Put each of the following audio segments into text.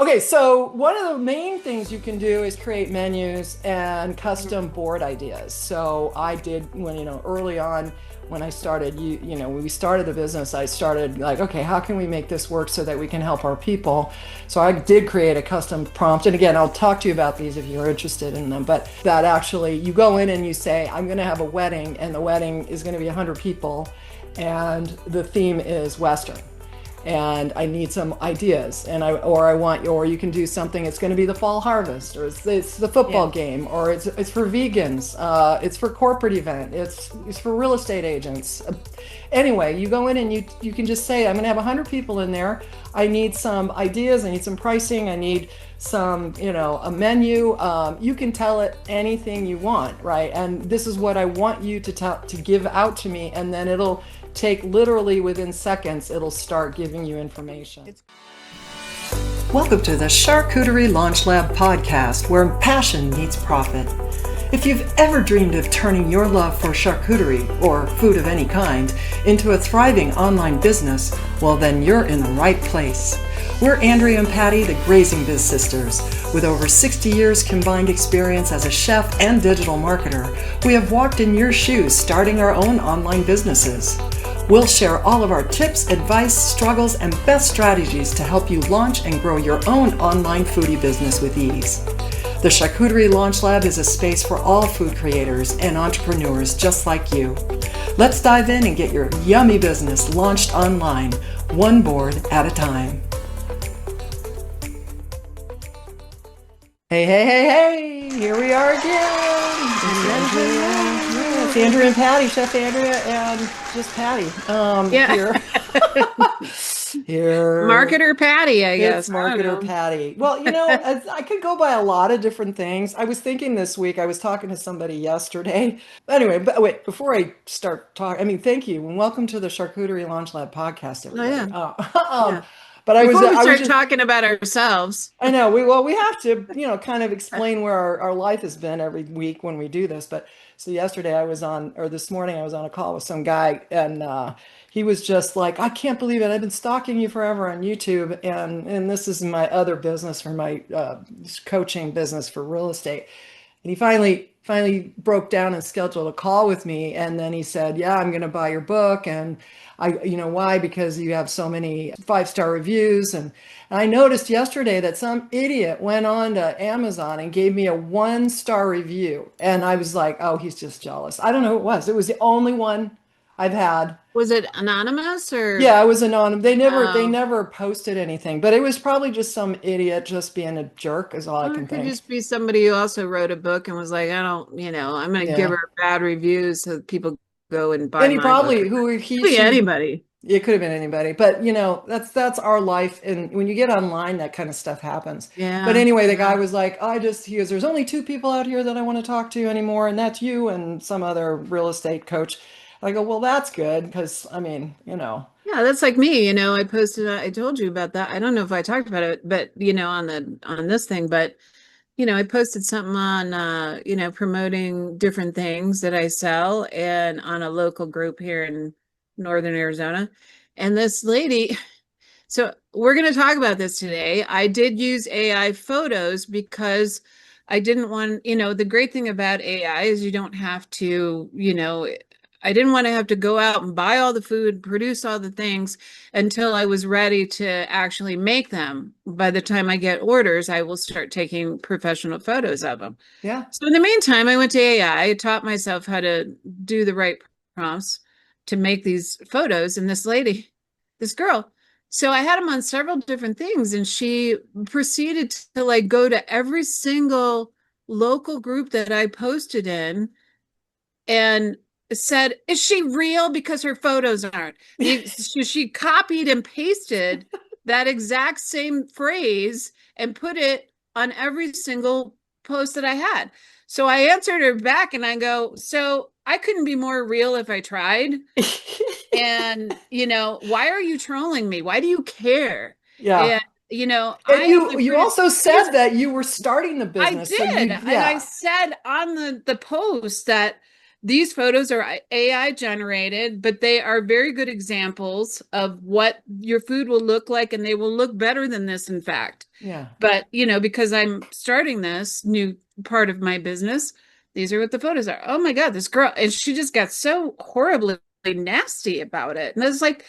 Okay, so one of the main things you can do is create menus and custom board ideas. So I did when, early on when I started, when we started the business, I started like, okay, how can we make this work so that we can help our people? So I did create a custom prompt. And again, I'll talk to you about these if you're interested in them. But that actually, you go in and you say, I'm going to have a wedding, and the wedding is going to be 100 people, and the theme is Western, and I need some ideas, and or you can do something. It's going to be the fall harvest, or it's the football game, or it's for vegans, it's for corporate event, it's for real estate agents. Anyway, you go in and you can just say, I'm going to have 100 people in there. I need some ideas. I need some pricing. I need some, a menu. You can tell it anything you want, right? And this is what I want you to give out to me, and then it'll take literally within seconds, it'll start giving you information. Welcome to the Charcuterie Launch Lab podcast, where passion meets profit. If you've ever dreamed of turning your love for charcuterie, or food of any kind, into a thriving online business, well then you're in the right place. We're Andrea and Patty, the Grazing Biz Sisters. With over 60 years combined experience as a chef and digital marketer, we have walked in your shoes starting our own online businesses. We'll share all of our tips, advice, struggles, and best strategies to help you launch and grow your own online foodie business with ease. The Charcuterie Launch Lab is a space for all food creators and entrepreneurs just like you. Let's dive in and get your yummy business launched online, one board at a time. Hey, hey, hey, hey, here we are again. It's Andrea and Patty, Chef Andrea and just Patty. Here. Here. Marketer Patty, I guess. It's Marketer Patty. Well, I could go by a lot of different things. I was thinking this week, I was talking to somebody yesterday. Anyway, but wait, before I start talking, thank you and welcome to the Charcuterie Launch Lab podcast, everybody. Yeah. But Before we start talking about ourselves. I know we have to, kind of explain where our life has been every week when we do this. But so yesterday this morning I was on a call with some guy, and he was just like, I can't believe it. I've been stalking you forever on YouTube. And this is my other business, for my coaching business for real estate. And he finally broke down and scheduled a call with me. And then he said, yeah, I'm going to buy your book. And why? Because you have so many 5-star reviews. And I noticed yesterday that some idiot went on to Amazon and gave me a 1-star review. And I was like, oh, he's just jealous. I don't know who it was. It was the only one I've had. Was it anonymous or? Yeah, it was anonymous. They never posted anything, but it was probably just some idiot just being a jerk is all I can think. It could just be somebody who also wrote a book and was like, I'm going to give her bad reviews so people go and buy. And he probably anybody. It could have been anybody, but that's our life. And when you get online, that kind of stuff happens. Yeah. But anyway, the guy was like, he goes, there's only 2 people out here that I want to talk to anymore. And that's you and some other real estate coach. I go, well, that's good. Because Yeah, that's like me, I posted, I told you about that. I don't know if I talked about it, but on this thing, but I posted something on, promoting different things that I sell and on a local group here in Northern Arizona. And this lady, so we're going to talk about this today. I did use AI photos because I didn't want, the great thing about AI is you don't have to, I didn't want to have to go out and buy all the food, produce all the things until I was ready to actually make them. By the time I get orders, I will start taking professional photos of them. Yeah. So in the meantime, I went to AI, I taught myself how to do the right prompts to make these photos. And this girl, so I had them on several different things, and she proceeded to go to every single local group that I posted in and said, is she real? Because her photos aren't. She copied and pasted that exact same phrase and put it on every single post that I had. So I answered her back and I go, so I couldn't be more real if I tried. And, why are you trolling me? Why do you care? Yeah. And, you also said that you were starting the business. I did. And I said on the post that these photos are AI generated, but they are very good examples of what your food will look like, and they will look better than this, in fact. Yeah. But, because I'm starting this new part of my business, these are what the photos are. Oh my God, this girl, and she just got so horribly nasty about it. And it's like,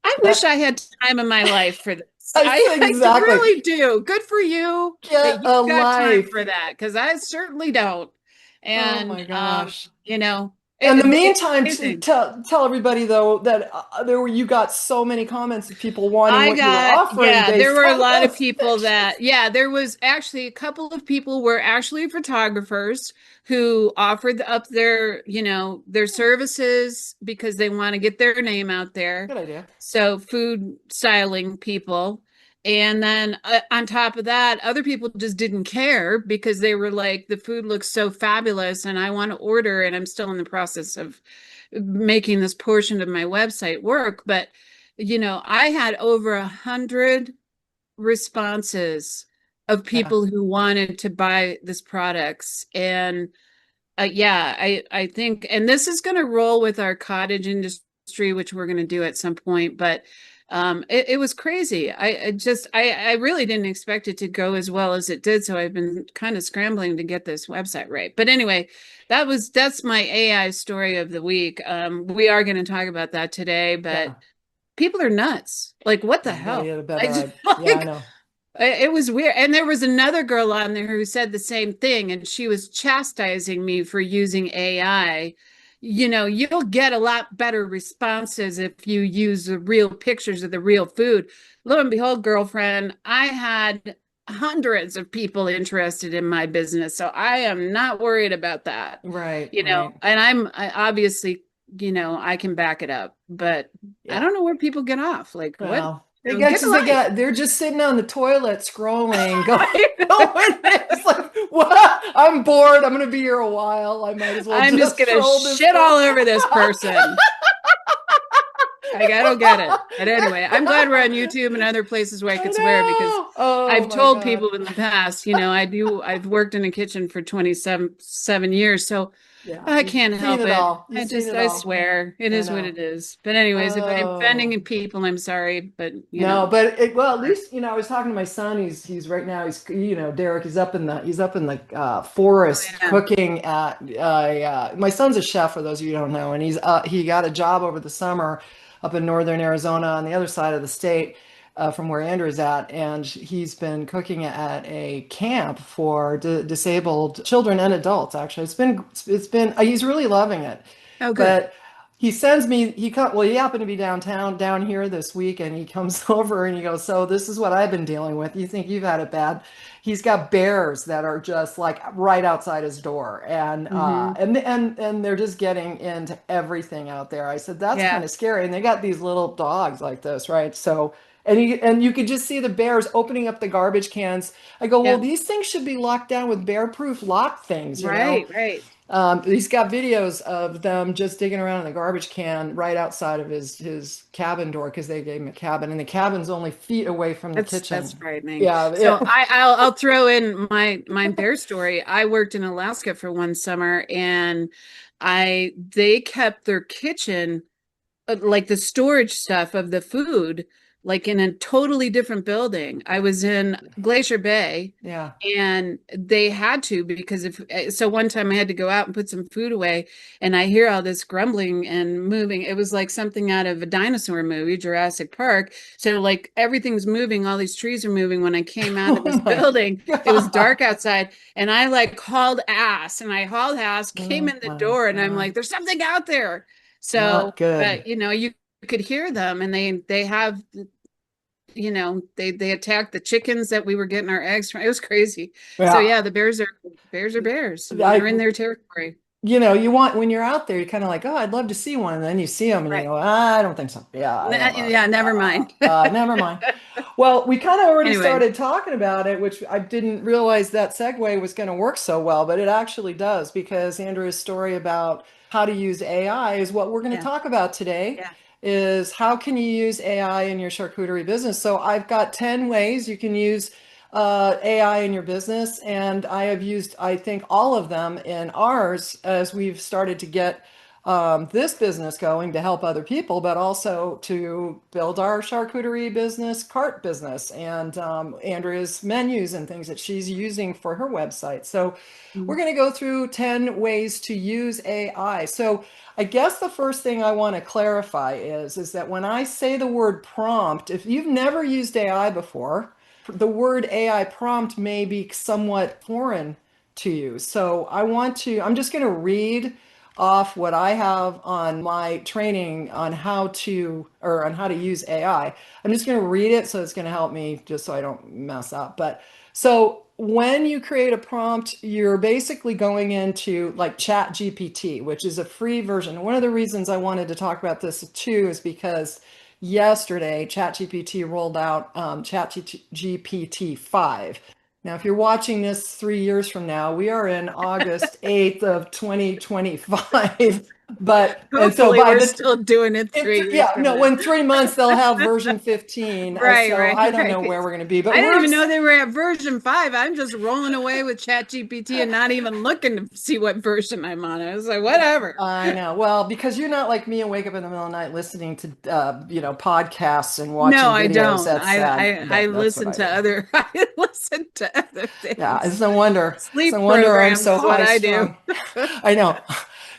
I wish That, I had time in my life for this. I I, said I exactly. really do. Good for you Get that a you've got time life. for that, because I certainly don't. Oh And my gosh. In the it's meantime, amazing. tell everybody though that you got so many comments of people wanting what you were offering There based were a on lot of those people pictures. that, there was actually a couple of people were actually photographers who offered up their services because they want to get their name out there. Good idea. So food styling people. And then on top of that, other people just didn't care because they were like, the food looks so fabulous and I want to order, and I'm still in the process of making this portion of my website work. But I had over 100 responses of Yeah. people who wanted to buy this products. And yeah, I think, and this is going to roll with our cottage industry, which we're going to do at some point. But it was crazy. I really didn't expect it to go as well as it did. So I've been kind of scrambling to get this website right. But anyway, that's my AI story of the week. We are going to talk about that today, but Yeah. people are nuts. Like, what the You gotta hell? get a better Like, idea. Yeah, I like know. it was weird. And there was another girl on there who said the same thing, and she was chastising me for using AI. You'll get a lot better responses if you use the real pictures of the real food. Lo and behold, girlfriend, I had hundreds of people interested in my business. So I am not worried about that. Right, right. And I obviously, I can back it up, but I Yeah. don't know where people get off. Like, what? Well, they get Get a because life. they're just sitting on the toilet scrolling, going, I know. going. It's like, what? I'm bored. I'm gonna be here a while. I might as well I'm just just gonna troll this shit girl. all over this person. Like, I don't get it. But anyway, I'm glad we're on YouTube and other places where I I could swear, because know. Oh I've my told God. people in the past, I've worked in a kitchen for 27 years, so Yeah, I you've can't seen help it it. all. You've seen it I all. swear. It I is what know. it is. But anyways, if I'm Oh. offending people, I'm sorry, but No, but well, at least I was talking to my son. He's right now. Derek. He's up in the oh forest yeah. cooking at. My son's a chef, for those of you who don't know, and he got a job over the summer up in northern Arizona on the other side of the state from where Andrew's at, and he's been cooking at a camp for disabled children and adults. Actually, it's been he's really loving it, Oh good. but he sends me he happened to be down here this week, and he comes over and he goes, so this is what I've been dealing with. You think you've had it bad? He's got bears that are just like right outside his door, and Hmm. they're just getting into everything out there. I said that's kind Yeah. of scary, and they got these little dogs like this, right? So and you could just see the bears opening up the garbage cans. I go, well, Yeah. these things should be locked down with bear-proof lock things. Right, right. He's got videos of them just digging around in the garbage can right outside of his cabin door, because they gave him a cabin, and the cabin's only feet away from the That's kitchen. frightening. Yeah, So yeah. I'll throw in my bear story. I worked in Alaska for one summer, and I they kept their kitchen, like the storage stuff of the food, like in a totally different building. I was in Glacier Bay, Yeah. and they had to, because if so one time I had to go out and put some food away, and I hear all this grumbling and moving. It was like something out of a dinosaur movie, Jurassic Park. So like everything's moving, all these trees are moving. When I came out of this Oh my building, it was God. dark outside, and I like hauled ass, came Oh in the my door, and I'm like, God. there's something out there. So, Not good. but you could hear them, and they have, they attacked the chickens that we were getting our eggs from. It was crazy. So Yeah. yeah, the bears are bears when they're I in their territory. you want when you're out there, you're kind of like, oh, I'd love to see one, and then you see them, and you Right. go, I don't think so. Yeah, I don't. Yeah, never mind. Never mind. Well, we kind of already Anyway, started talking about it, which I didn't realize that segue was going to work so well, but it actually does, because Andrew's story about how to use AI is what we're going to yeah, talk about today. yeah. Is how can you use AI in your charcuterie business? So I've got 10 ways you can use AI in your business, and I have used, I think, all of them in ours as we've started to get this business going to help other people, but also to build our charcuterie business, cart business, and Andrea's menus and things that she's using for her website. So we're Mm. going to go through 10 ways to use AI. So I guess the first thing I want to clarify is that when I say the word prompt, if you've never used AI before, the word AI prompt may be somewhat foreign to you. So I'm just going to read off what I have on my training on how to use AI. I'm just going to read it, so it's going to help me just so I don't mess up. But so when you create a prompt, you're basically going into like ChatGPT, which is a free version. One of the reasons I wanted to talk about this too is because yesterday ChatGPT rolled out ChatGPT 5. Now, if you're watching this 3 years from now, we are in August 8th of 2025. But, and so Hopefully, by we're the, still doing it 3 years yeah, from no, now. in 3 months they'll have version 15. Right, So right, I don't know where right. we're going to be, but I didn't we're even know they were at version 5. I'm just rolling away with ChatGPT and not even looking to see what version I'm on. I was like, whatever. I know. Well, because you're not like me and wake up in the middle of the night listening to podcasts and No, watching I videos. don't. That's sad, I but that's what listen I to do. other I listen to other Yeah, it's things. no wonder. It's no Sleep wonder I'm programs so is what high I do. strung. I know.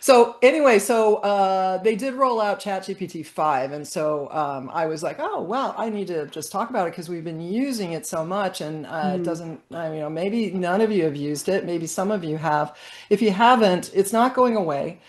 So anyway, they did roll out ChatGPT 5, and so I was like, oh well, I need to just talk about it because we've been using it so much, and it Mhm. doesn't. Maybe none of you have used it. Maybe some of you have. If you haven't, it's not going away.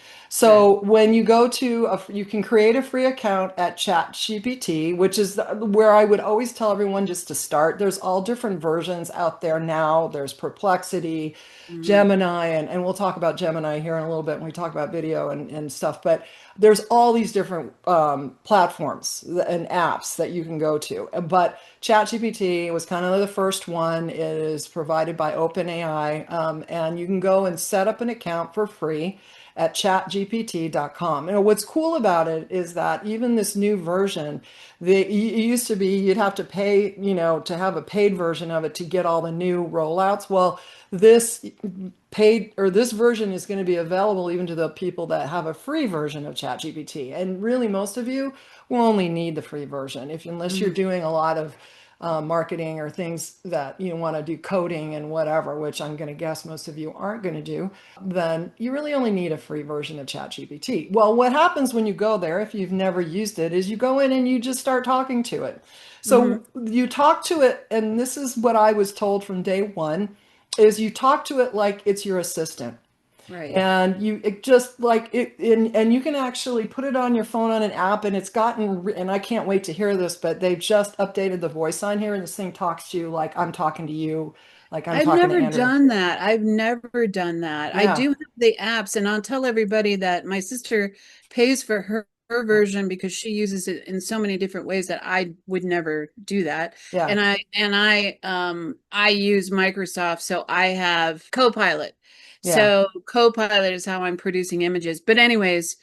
Right. So when you go to you can create a free account at ChatGPT, which is where I would always tell everyone just to start. There's all different versions out there now. There's Perplexity, Mhm. Gemini, and we'll talk about Gemini here in a little bit when we talk about video and stuff. But there's all these different platforms and apps that you can go to. But ChatGPT was kind of the first one. It is provided by OpenAI, and you can go and set up an account for free at chatgpt.com. And what's cool about it is that even this new version, it used to be you'd have to pay, to have a paid version of it to get all the new rollouts. Well, this this version is going to be available even to the people that have a free version of ChatGPT. And really, most of you will only need the free version unless you're Mhm. doing a lot of marketing or things that you want to do coding and whatever, which I'm going to guess most of you aren't going to do, then you really only need a free version of ChatGPT. Well, what happens when you go there, if you've never used it, is you go in and you just start talking to it. So Mhm. you talk to it, and this is what I was told from day one, is you talk to it like it's your assistant. Right. And it just like it, and you can actually put it on your phone on an app, and it's gotten, and I can't wait to hear this, but they've just updated the voice on here, and this thing talks to you like I'm talking to you, like I'm I've talking to never Andrea. done that. I've never done that. I Yeah, do have the apps, and I'll tell everybody that my sister pays for her yeah, version because she uses it in so many different ways that I would never do that. yeah, And I use Microsoft, so I have Copilot. yeah, So Copilot is how I'm producing images. But anyways,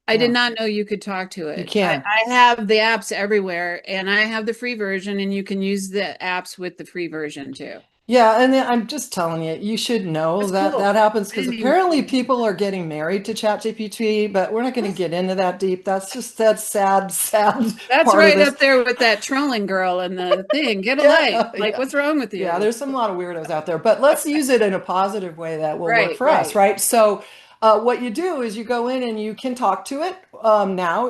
I did yeah. not know you could talk to You it. I, can. I have the apps everywhere, and I have the free version, and you can use the apps with the free version too. Yeah, and then I'm just telling you, you should know That's that cool. that happens I because didn't even apparently know. people are getting married to ChatGPT, but we're not going to get into that deep. That's just that sad, sad That's part of right this. up there with that trolling girl and the thing. Get a life. Yeah, Like, yeah. what's wrong with Yeah, you? there's some lot of weirdos out there, but let's use it in a positive way that will work Right, for us, right. right? So, what you do is you go in and you can talk to it now,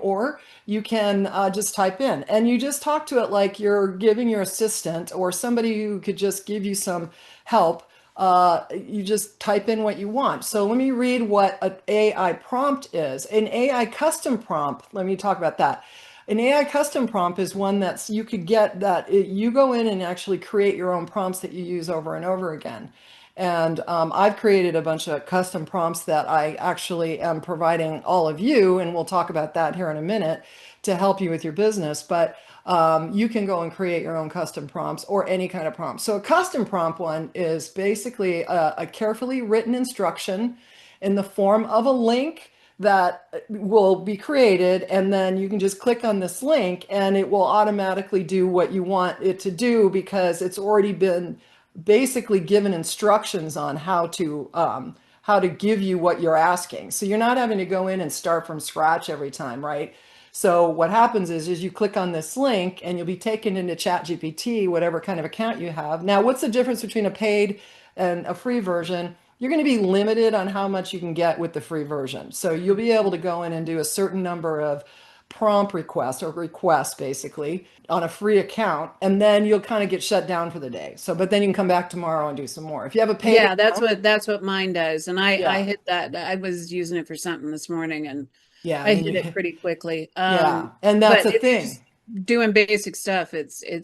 or you can just type in and you just talk to it like you're giving your assistant or somebody who could just give you some help. You just type in what you want. So let me read what an AI prompt is. An AI custom prompt. Let me talk about that. An AI custom prompt is one that's you could get you go in and actually create your own prompts that you use over and over again. And I've created a bunch of custom prompts that I actually am providing all of you, and we'll talk about that here in a minute to help you with your business. But you can go and create your own custom prompts or any kind of prompt. So a custom prompt one is basically a carefully written instruction in the form of a link that will be created, and then you can just click on this link and it will automatically do what you want it to do because it's already been basically given instructions on how to give you what you're asking. So you're not having to go in and start from scratch every time, right? So what happens is you click on this link and you'll be taken into ChatGPT, whatever kind of account you have. Now, what's the difference between a paid and a free version? You're going to be limited on how much you can get with the free version. So you'll be able to go in and do a certain number of prompt requests or requests basically on a free account, and then you'll kind of get shut down for the day. So, but then you can come back tomorrow and do some more. If you have a paid Yeah, account, that's what mine does. And I yeah, hit that. I was using it for something this morning and yeah, I and then hit it you, pretty quickly. yeah, and that's But a if you're thing. just doing basic stuff,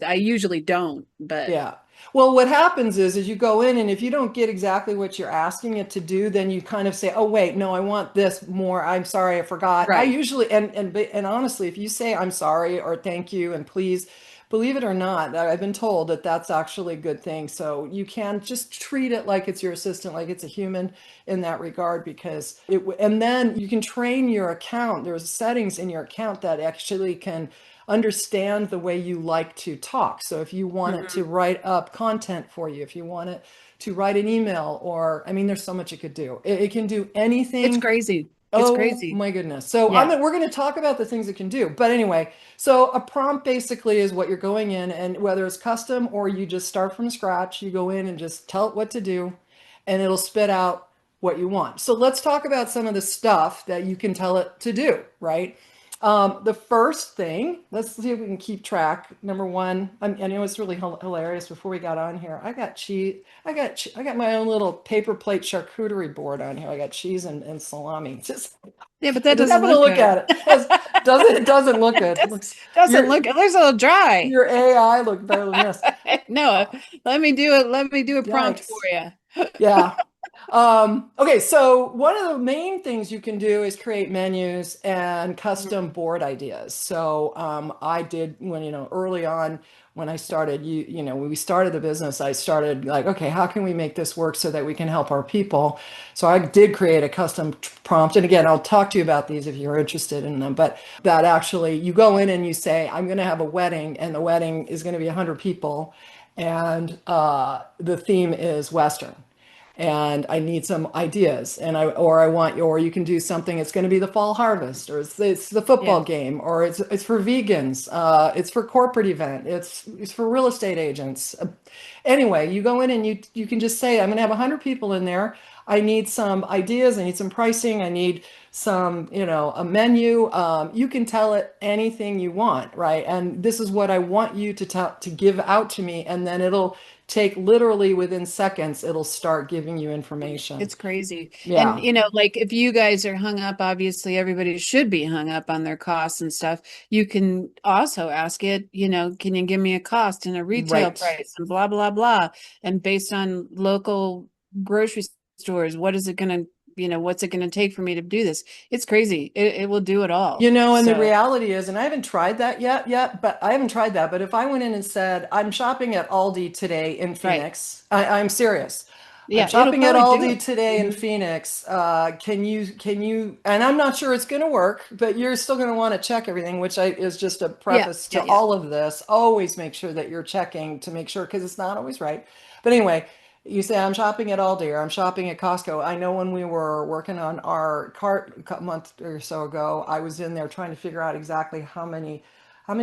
I usually don't, but Yeah. Well, what happens is you go in and if you don't get exactly what you're asking it to do, then you kind of say, "Oh, wait, no, I want this more. I'm sorry, I forgot." I right. usually and honestly, if you say I'm sorry or thank you and please, believe it or not, I've been told that that's actually a good thing. So you can just treat it like it's your assistant, like it's a human in that regard because and then you can train your account. There's settings in your account that actually can understand the way you like to talk. So if you want it to Mhm. write up content for you, if you want it to write an email, or I mean, there's so much it could do. It can do It's anything. crazy. It's Oh crazy. my goodness. So Yeah. we're going to talk about the things it can do. But anyway, so a prompt basically is what you're going in, and whether it's custom or you just start from scratch, you go in and just tell it what to do, and it'll spit out what you want. So let's talk about some of the stuff that you can tell it to do, right? The first thing, let's see if we can keep track. Number one, I know it's really hilarious. Before we got on here, I got cheese. I got my own little paper plate charcuterie board on here. I got cheese and salami. Just Yeah, but I that just doesn't happen to look look good. at it. It doesn't look good. It looks Doesn't look, it looks a little dry. your AI looked better than this. No, Uh, let me do it. Let me do a prompt for Yikes. you. Yeah. Okay, so one of the main things you can do is create menus and custom board ideas. So I did early on when I started when we started the business, I started like, okay, how can we make this work so that we can help our people? So I did create a custom prompt, and again, I'll talk to you about these if you're interested in them. But that actually, you go in and you say, I'm going to have a wedding, and the wedding is going to be 100 people, and the theme is Western and I need some ideas and I want you, or you can do something. It's going to be the fall harvest, or it's the Yeah. football game, or it's for vegans, it's for corporate event, it's for real estate agents. Anyway, you go in and you can just say, I'm going to have 100 people in there. I need some ideas. I need some pricing. I need some, a menu. You can tell it anything you want, right? And this is what I want you to give out to me, and then it'll take literally within seconds, it'll start giving you information. It's crazy. And Yeah, like if you guys are hung up, obviously everybody should be hung up on their costs and stuff. You can also ask it, can you give me a cost and a retail right. price and blah, blah, blah. And based on local grocery stores, what is it going to, what's it going to take for me to do this? It's crazy. It will do it all. And the So, reality is, and I haven't tried that yet, but I haven't tried that. But if I went in and said, I'm shopping at Aldi today in right. Phoenix, I'm serious. I'm Yeah, it'll shopping at probably do Aldi it. today in Mhm. Phoenix. Can you, and I'm not sure it's going to work, but you're still going to want to check everything, is just a Yeah, preface yeah, to yeah. all of this. Always make sure that you're checking to make sure, because it's not always right. But anyway, you say, I'm shopping at Aldi or I'm shopping at Costco. I know when we were working on our cart a month or so ago, I was in there trying to figure out exactly how many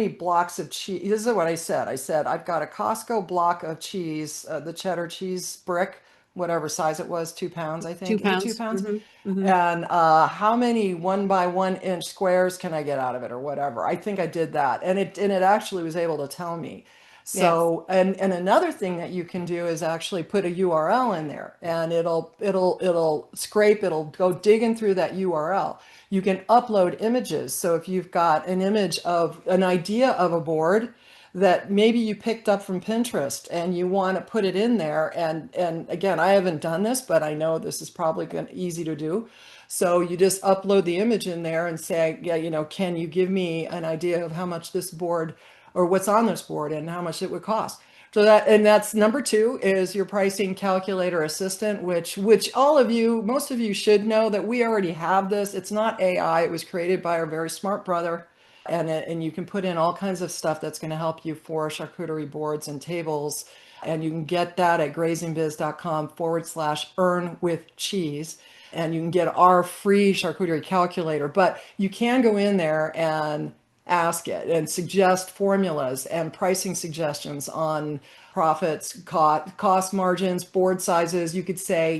blocks of cheese. This is what I said. I said, I've got a Costco block of cheese, the cheddar cheese brick, whatever size it was, 2 pounds, I Two think. Is it two pounds. pounds? Hmm. And how many 1 by 1 inch squares can I get out of it or whatever? I think I did that. And it actually was able to tell me. Yeah. So, and another thing that you can do is actually put a URL in there, and it'll scrape, it'll go digging through that URL. You can upload images. So if you've got an image of an idea of a board that maybe you picked up from Pinterest and you want to put it in there, and again, I haven't done this, but I know this is probably easy to do. So you just upload the image in there and say, yeah, can you give me an idea of how much this board or what's on this board and how much it would cost? So that's number two is your pricing calculator assistant, which all of you, most of you should know that we already have this. It's not AI. It was created by our very smart brother. And you can put in all kinds of stuff that's going to help you for charcuterie boards and tables. And you can get that at grazingbiz.com/earn with cheese. And you can get our free charcuterie calculator. But you can go in there and ask it and suggest formulas and pricing suggestions on profits, cost margins, board sizes. You could say,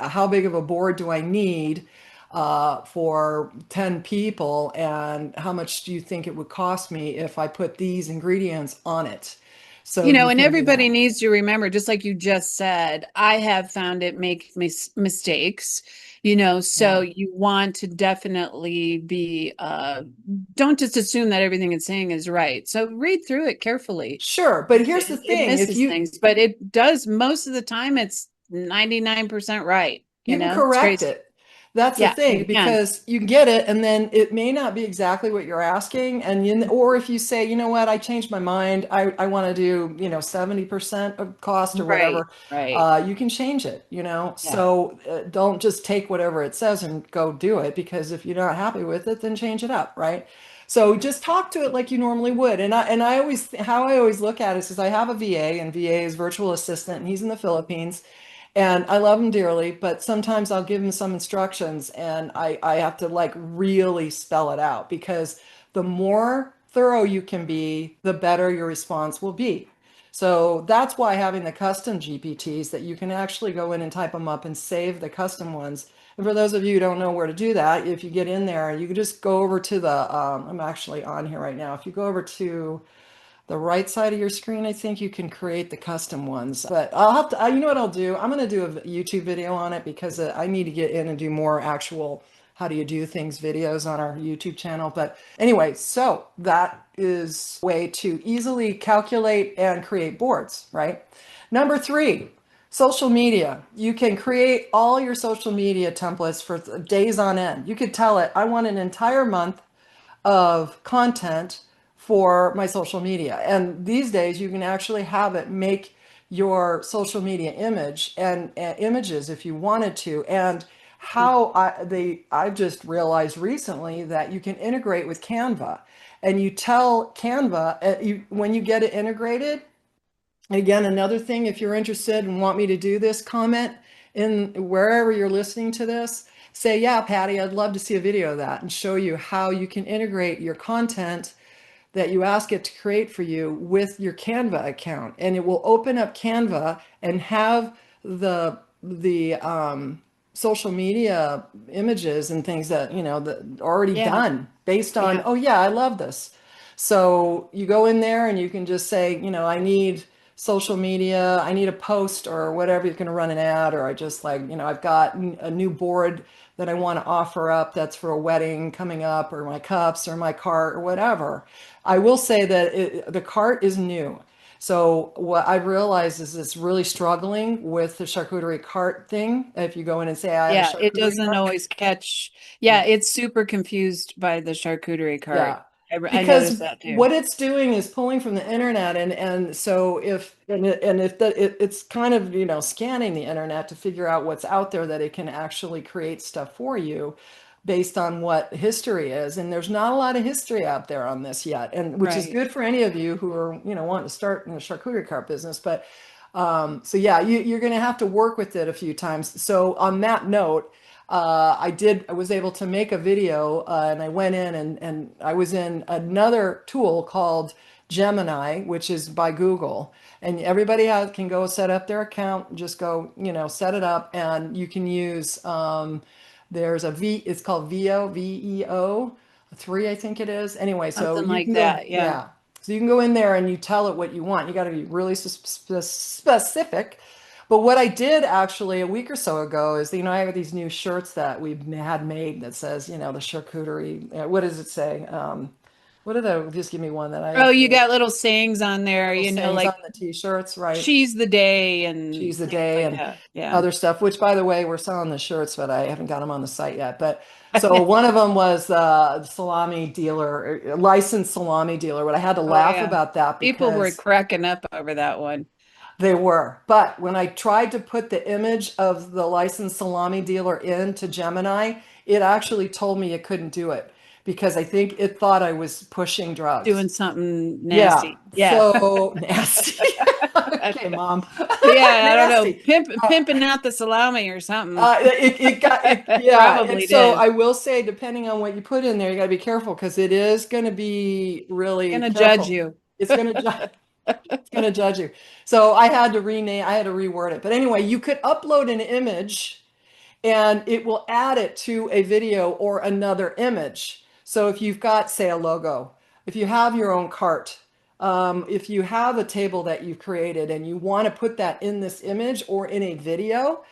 how big of a board do I need for 10 people, and how much do you think it would cost me if I put these ingredients on it? So you And can do everybody that. needs to remember, just like you just said, I have found it make mistakes, so Yeah. you want to definitely don't just assume that everything it's saying is right. So read through it carefully. Sure, but here's the It thing. If misses you things, but it does most of the time, it's 99% right. You can It's correct crazy. it. That's the Yeah, thing you can. because you can get it and then it may not be exactly what you're asking. Or if you say, you know what, I changed my mind. I want to do, 70% of cost or Right, whatever. right. You can change it. Yeah. So don't just take whatever it says and go do it because if you're not happy with it, then change it up, right? So just talk to it like you normally would. And I always, how I always look at it is I have a VA and VA is virtual assistant and he's in the Philippines. And I love him dearly, but sometimes I'll give him some instructions and I have to like really spell it out because the more thorough you can be, the better your response will be. So that's why having the custom GPTs that you can actually go in and type them up and save the custom ones. And for those of you who don't know where to do that, if you get in there, you can just go over to I'm actually on here right now. If you go over to the right side of your screen, I think you can create the custom ones. But I'll have to, you know what I'll do? I'm going to do a YouTube video on it because I need to get in and do more actual how do you do things videos on our YouTube channel. But anyway, so that is a way to easily calculate and create boards, right? Number three, social media. You can create all your social media templates for days on end. You could tell it, I want an entire month of content for my social media. And these days you can actually have it make your social media image and images if you wanted to. And I've just realized recently that you can integrate with Canva and you tell Canva when you get it integrated. Again, another thing, if you're interested and want me to do this, comment in wherever you're listening to this. Say, yeah, Patty, I'd love to see a video of that and show you how you can integrate your content that you ask it to create for you with your Canva account. And it will open up Canva and have the social media images and things that already Yeah. done based on, Yeah. oh yeah, I love this. So you go in there and you can just say, I need social media, I need a post or whatever, you're going to run an ad, or I just like, I've got a new board that I want to offer up that's for a wedding coming up, or my cups or my cart or whatever. I will say that the cart is new. So what I've realized is it's really struggling with the charcuterie cart thing. If you go in and say, I have a Yeah, it charcuterie doesn't cart. always catch. Yeah. Yeah, it's super confused by the charcuterie cart. Yeah. I Because noticed that too. what it's doing is pulling from the internet and so it's kind of, scanning the internet to figure out what's out there that it can actually create stuff for you based on what history is. And there's not a lot of history out there on this yet. And which is Right. good for any of you who are, wanting to start in the charcuterie cart business. But so yeah, you're going to have to work with it a few times. So on that note, I was able to make a video and I went in and I was in another tool called Gemini, which is by Google. And everybody can go set up their account, just go, set it up and you can use, it's called VEO 3, I think it is. Anyway, so Something you like can go, that. Yeah. yeah. So you can go in there and you tell it what you want. You got to be really specific. But what I did actually a week or so ago is, I have these new shirts that we've had made that says, the charcuterie. What does it say? What did I just give me one that I Oh, you did? got little sayings on there, Little you know, sayings on like the t-shirts, right? cheese the day and Cheese the things day like and that. Yeah. other stuff, which by the way, we're selling the shirts, but I haven't got them on the site yet. But so one of them was salami dealer, licensed salami dealer, but I had to Oh laugh yeah. about that People were because cracking up over that one. they were. But when I tried to put the image of the licensed salami dealer into Gemini, it actually told me it couldn't do it because I think it thought I was pushing drugs. Doing something Yeah, nasty. Yeah. so nasty. Okay, mom. Yeah, I don't know. Nasty. Pimping out the salami or something. It got it, yeah, and Probably so did. I will say, depending on what you put in there, you got to be careful because it is going to be really Gonna judge careful. you. It's going to judge. It's going to judge you. So I had to rename. I had to reword it. But anyway, you could upload an image and it will add it to a video or another image. So if you've got, say, a logo, if you have your own cart, if you have a table that you've created and you want to put that in this image or in a video,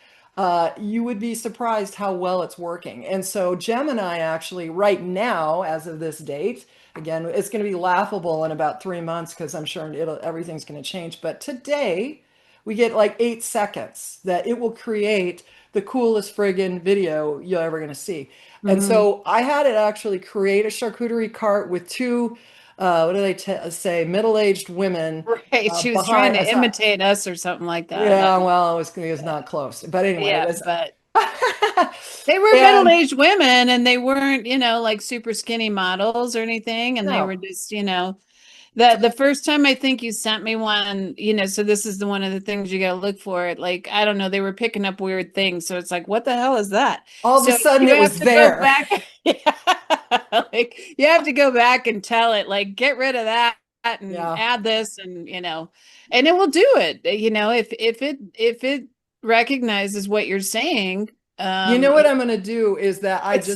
you would be surprised how well it's working. And so Gemini actually, right now, as of this date, again, it's going to be laughable in about 3 months because I'm sure everything's going to change. But today, we get like 8 seconds that it will create the coolest friggin' video you're ever going to see. And Hmm. so I had it actually create a charcuterie cart with two, what do they say, middle-aged women Right. She was trying behind. to imitate us or something like that. Yeah, well, it was not close. But anyway, it Yeah, was. but they were And middle-aged women and they weren't, like super skinny models or anything. And they were no, just, the first time I think you sent me one, so this is the one of the things you got to look for it. Like, I don't know, they were picking up weird things. So it's like, what the hell is that? all of a So sudden you it have was to go there. back. Like you have to go back and tell it, like, get rid of that and Yeah. add this and it will do it. If it recognizes what you're saying, You know what I'm going to do is that I it's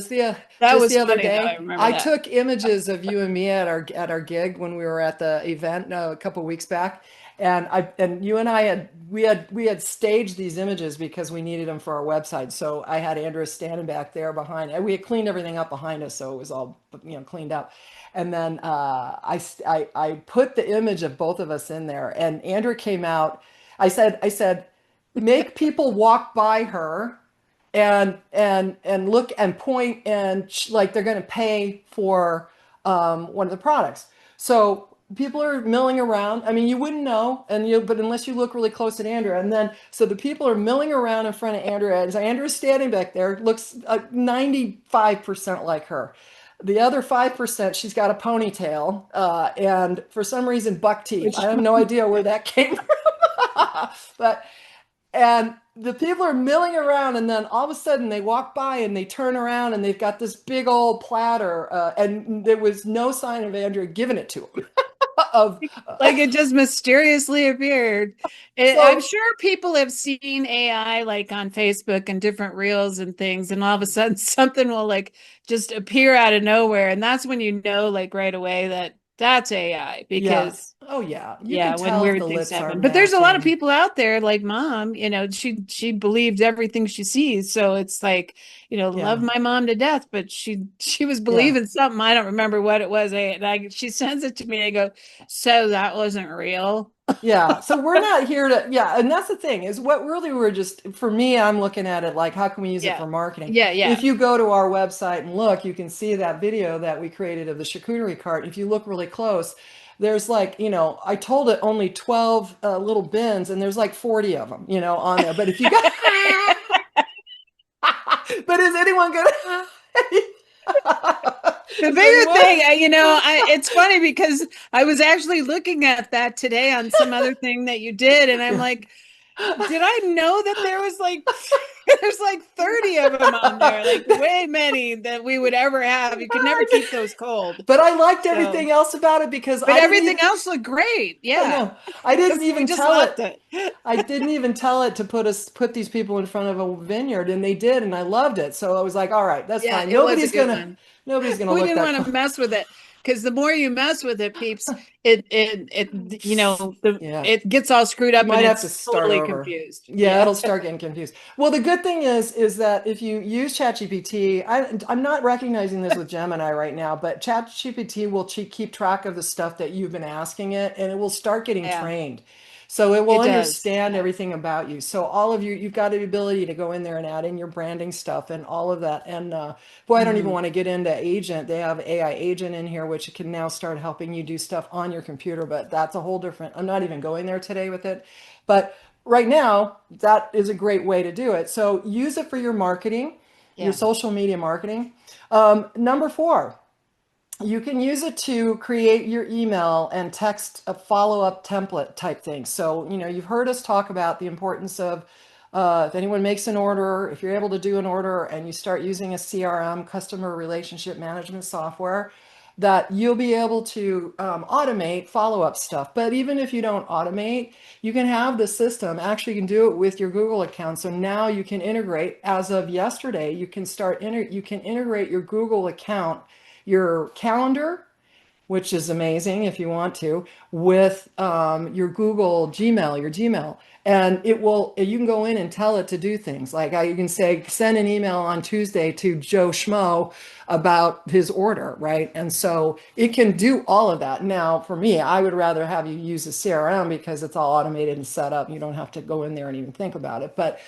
that just was the other funny though. I day remember I that. took images of you and me at our gig when we were at the event a couple weeks back, and you and I had staged these images because we needed them for our website. So I had Andrea standing back there behind, and we had cleaned everything up behind us, so it was all cleaned up. And then I put the image of both of us in there, and Andrea came out. I said, make people walk by her and look and point and like they're going to pay for one of the products. So people are milling around. I mean, you wouldn't know, but unless you look really close at Andrea, and then so the people are milling around in front of Andrea, and so Andrea's standing back there, looks 95% like her. The other 5%, she's got a ponytail, and for some reason, buck teeth. I Which have no idea where that came from, but and the people are milling around, and then all of a sudden they walk by and they turn around and they've got this big old platter, and there was no sign of Andrea giving it to him. of like it just mysteriously appeared. I'm so sure people have seen AI like on Facebook and different reels and things, and all of a sudden something will like just appear out of nowhere, and that's when you know like right away that that's AI yes, because oh yeah, you can yeah, when tell if weird the things lips happen. aren't But there's a lot of matching. people out there like mom, she believed everything she sees. So it's like, love Yeah, my mom to death, but she was yeah. believing something. I don't remember what it was. She sends it to me. I go, so that wasn't real. Yeah, so we're not here to, yeah, and that's the thing is what really we're just, for me, I'm looking at it like, how can we use it Yeah. for marketing? Yeah, yeah. If you go to our website and look, you can see that video that we created of the charcuterie cart. If you look really close, there's like, I told it only 12 little bins, and there's like 40 of them, on there. But if you got, but is anyone gonna, The is bigger anyone? thing, it's funny because I was actually looking at that today on some other thing that you did, and I'm Yeah. like, did I know that there was like there's like 30 of them on there, like way many that we would ever have. You could never keep those cold. But I liked So, everything else about it because but I didn't everything even, else looked great. I Yeah. know, I didn't So we even just tell loved it. it. I didn't even tell it to put these people in front of a vineyard, and they did, and I loved it. So I was like, all right, that's Yeah, fine. it was a good one. Nobody's gonna We look didn't that want close. to mess with it because the more you mess with it, peeps, Yeah. it gets all screwed You up and might have to it's start totally over. confused. Yeah, Yeah. it'll start getting confused. Well, the good thing is that if you use ChatGPT, I'm not recognizing this with Gemini right now, but ChatGPT will keep track of the stuff that you've been asking it, and it will start getting Yeah, trained. So it will it does. understand Yeah. everything about you. So all of you, you've got the ability to go in there and add in your branding stuff and all of that. And boy, I don't even Hmm. want to get into agent. They have AI agent in here, which can now start helping you do stuff on your computer, but that's a whole different, I'm not even going there today with it. But right now, that is a great way to do it. So use it for your marketing, your Yeah. social media marketing. Number four, you can use it to create your email and text a follow-up template type thing. So, you've heard us talk about the importance of if anyone makes an order, if you're able to do an order and you start using a CRM, customer relationship management software, that you'll be able to automate follow-up stuff. But even if you don't automate, you can have the system. Actually, you can do it with your Google account. So now you can integrate, as of yesterday, you can integrate your Google account, your calendar, which is amazing if you want to, with your Google Gmail, your Gmail. And you can go in and tell it to do things. Like you can say, send an email on Tuesday to Joe Schmo about his order, right? And so it can do all of that. Now, for me, I would rather have you use a CRM because it's all automated and set up. You don't have to go in there and even think about it. But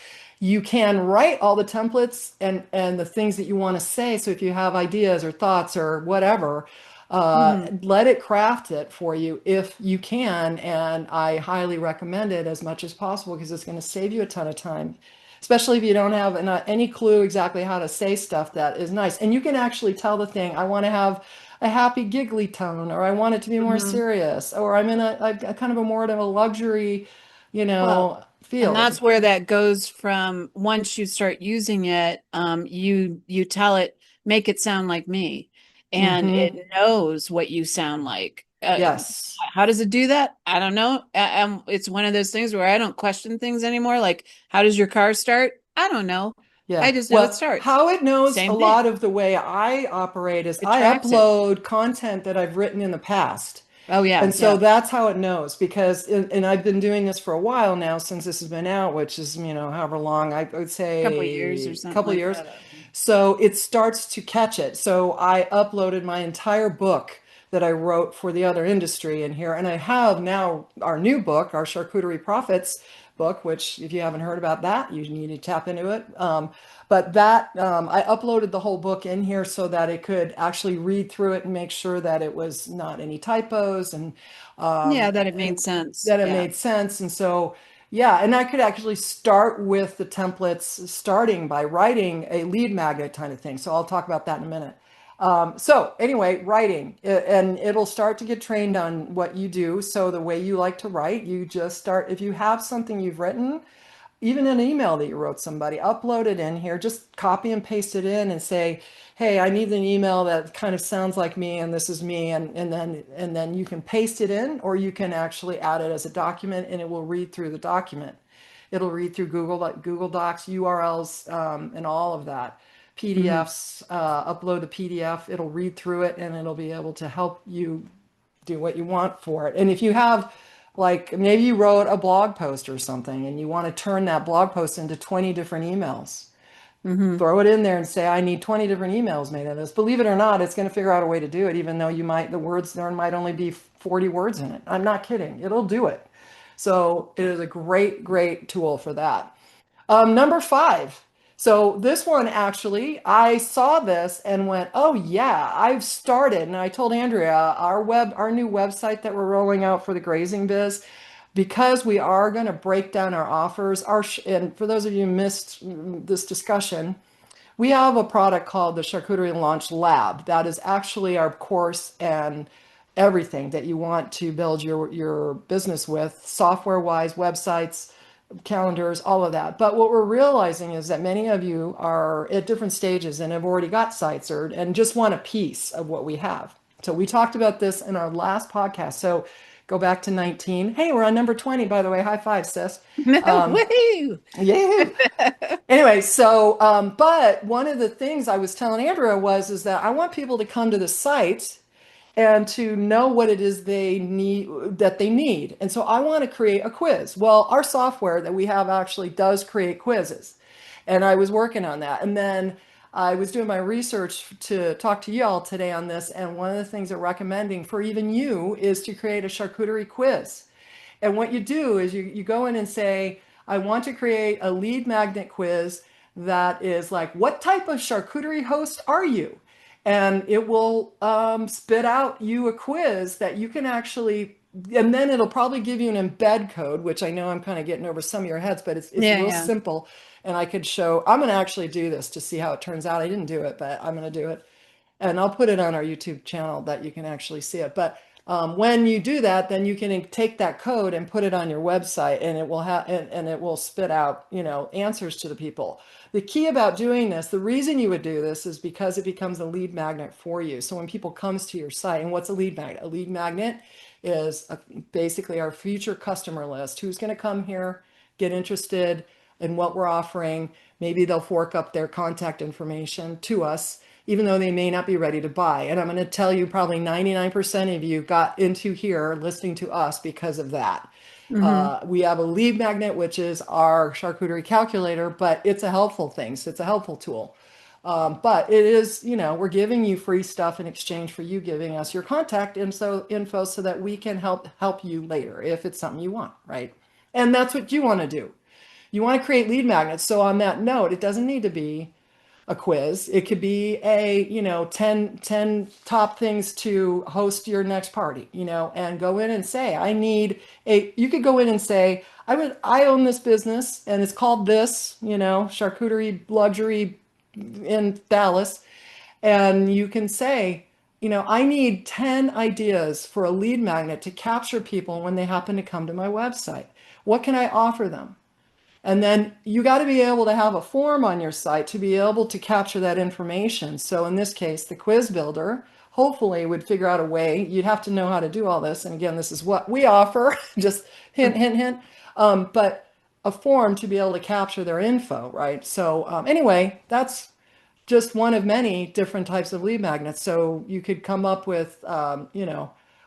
you can write all the templates and the things that you want to say. So if you have ideas or thoughts or whatever, Hmm. let it craft it for you if you can. And I highly recommend it as much as possible because it's going to save you a ton of time, especially if you don't have any clue exactly how to say stuff that is nice. And you can actually tell the thing, I want to have a happy, giggly tone, or I want it to be more Hmm. serious, or I'm in a kind of a more of a luxury, Well, and feel. that's where that goes from once you start using it, you tell it, make it sound like me, and Mm-hmm. it knows what you sound like. Yes. How does it do that? I don't know. It's one of those things where I don't question things anymore. Like, how does your car start? I don't know. Yeah. I just know it Well, starts. how it knows a Same thing. lot of the way I operate is It I tracks it. upload content that I've written in the past. Oh yeah, And so yeah. that's how it knows because, and I've been doing this for a while now since this has been out, which is, however long, I would A couple of years or say a something couple of like years. that. So it starts to catch it. So I uploaded my entire book that I wrote for the other industry in here. And I have now our new book, our Charcuterie Profits book, which if you haven't heard about that, you need to tap into it. But that I uploaded the whole book in here so that it could actually read through it and make sure that it was not any typos Yeah, that it and made sense. that it Yeah. made sense. And so, yeah, and I could actually start with the templates, starting by writing a lead magnet kind of thing. So I'll talk about that in a minute. So anyway, writing, and it'll start to get trained on what you do. So the way you like to write, you just start, if you have something you've written, even an email that you wrote somebody, upload it in here, just copy and paste it in and say, hey, I need an email that kind of sounds like me and this is me, and then you can paste it in, or you can actually add it as a document and it will read through the document. It'll read through Google, like Google Docs, URLs, and all of that. Hmm. PDFs, upload the PDF, it'll read through it and it'll be able to help you do what you want for it. And if you have, like, maybe you wrote a blog post or something and you want to turn that blog post into 20 different emails, Hmm. throw it in there and say, I need 20 different emails made of this. Believe it or not, it's going to figure out a way to do it, even though the words, there might only be 40 words in it. I'm not kidding. It'll do it. So it is a great, great tool for that. Number five. So this one actually, I saw this and went, oh yeah, I've started. And I told Andrea, our new website that we're rolling out for the grazing biz, because we are going to break down our offers. And for those of you who missed this discussion, we have a product called the Charcuterie Launch Lab. That is actually our course and everything that you want to build your business with, software wise, websites, calendars, all of that. But what we're realizing is that many of you are at different stages and have already got sites and just want a piece of what we have. So we talked about this in our last podcast. So go back to 19. Hey, we're on number 20, by the way. High five, sis. Woohoo! Yay. Anyway, so but one of the things I was telling Andrea is that I want people to come to the site and to know what it is they need. And so I want to create a quiz. Well, our software that we have actually does create quizzes. And I was working on that. And then I was doing my research to talk to y'all today on this. And one of the things they're recommending for even you is to create a charcuterie quiz. And what you do is you go in and say, I want to create a lead magnet quiz that is like, what type of charcuterie host are you? And it will spit out you a quiz that you can actually, and then it'll probably give you an embed code, which I know I'm kind of getting over some of your heads, but it's Yeah, real yeah. simple. And I could show, I'm going to actually do this to see how it turns out. I didn't do it, but I'm going to do it. And I'll put it on our YouTube channel that you can actually see it. But when you do that, then you can take that code and put it on your website, and it will have and it will spit out, answers to the people. The key about doing this, the reason you would do this is because it becomes a lead magnet for you. So when people comes to your site, and what's a lead magnet? A lead magnet is basically our future customer list. Who's going to come here, get interested in what we're offering? Maybe they'll fork up their contact information to us, even though they may not be ready to buy. And I'm going to tell you, probably 99% of you got into here listening to us because of that. Hmm. We have a lead magnet, which is our charcuterie calculator, but it's a helpful thing. So it's a helpful tool. But it is, we're giving you free stuff in exchange for you giving us your contact info so that we can help you later if it's something you want, right? And that's what you want to do. You want to create lead magnets. So on that note, it doesn't need to be a quiz. It could be a, 10 top things to host your next party, and go in and say, you could go in and say, I own this business and it's called this, charcuterie luxury in Dallas. And you can say, I need 10 ideas for a lead magnet to capture people when they happen to come to my website. What can I offer them? And then you got to be able to have a form on your site to be able to capture that information. So in this case, the quiz builder hopefully would figure out a way. You'd have to know how to do all this. And again, this is what we offer, just hint, hint, hint. But a form to be able to capture their info, right? So anyway, that's just one of many different types of lead magnets. So you could come up with,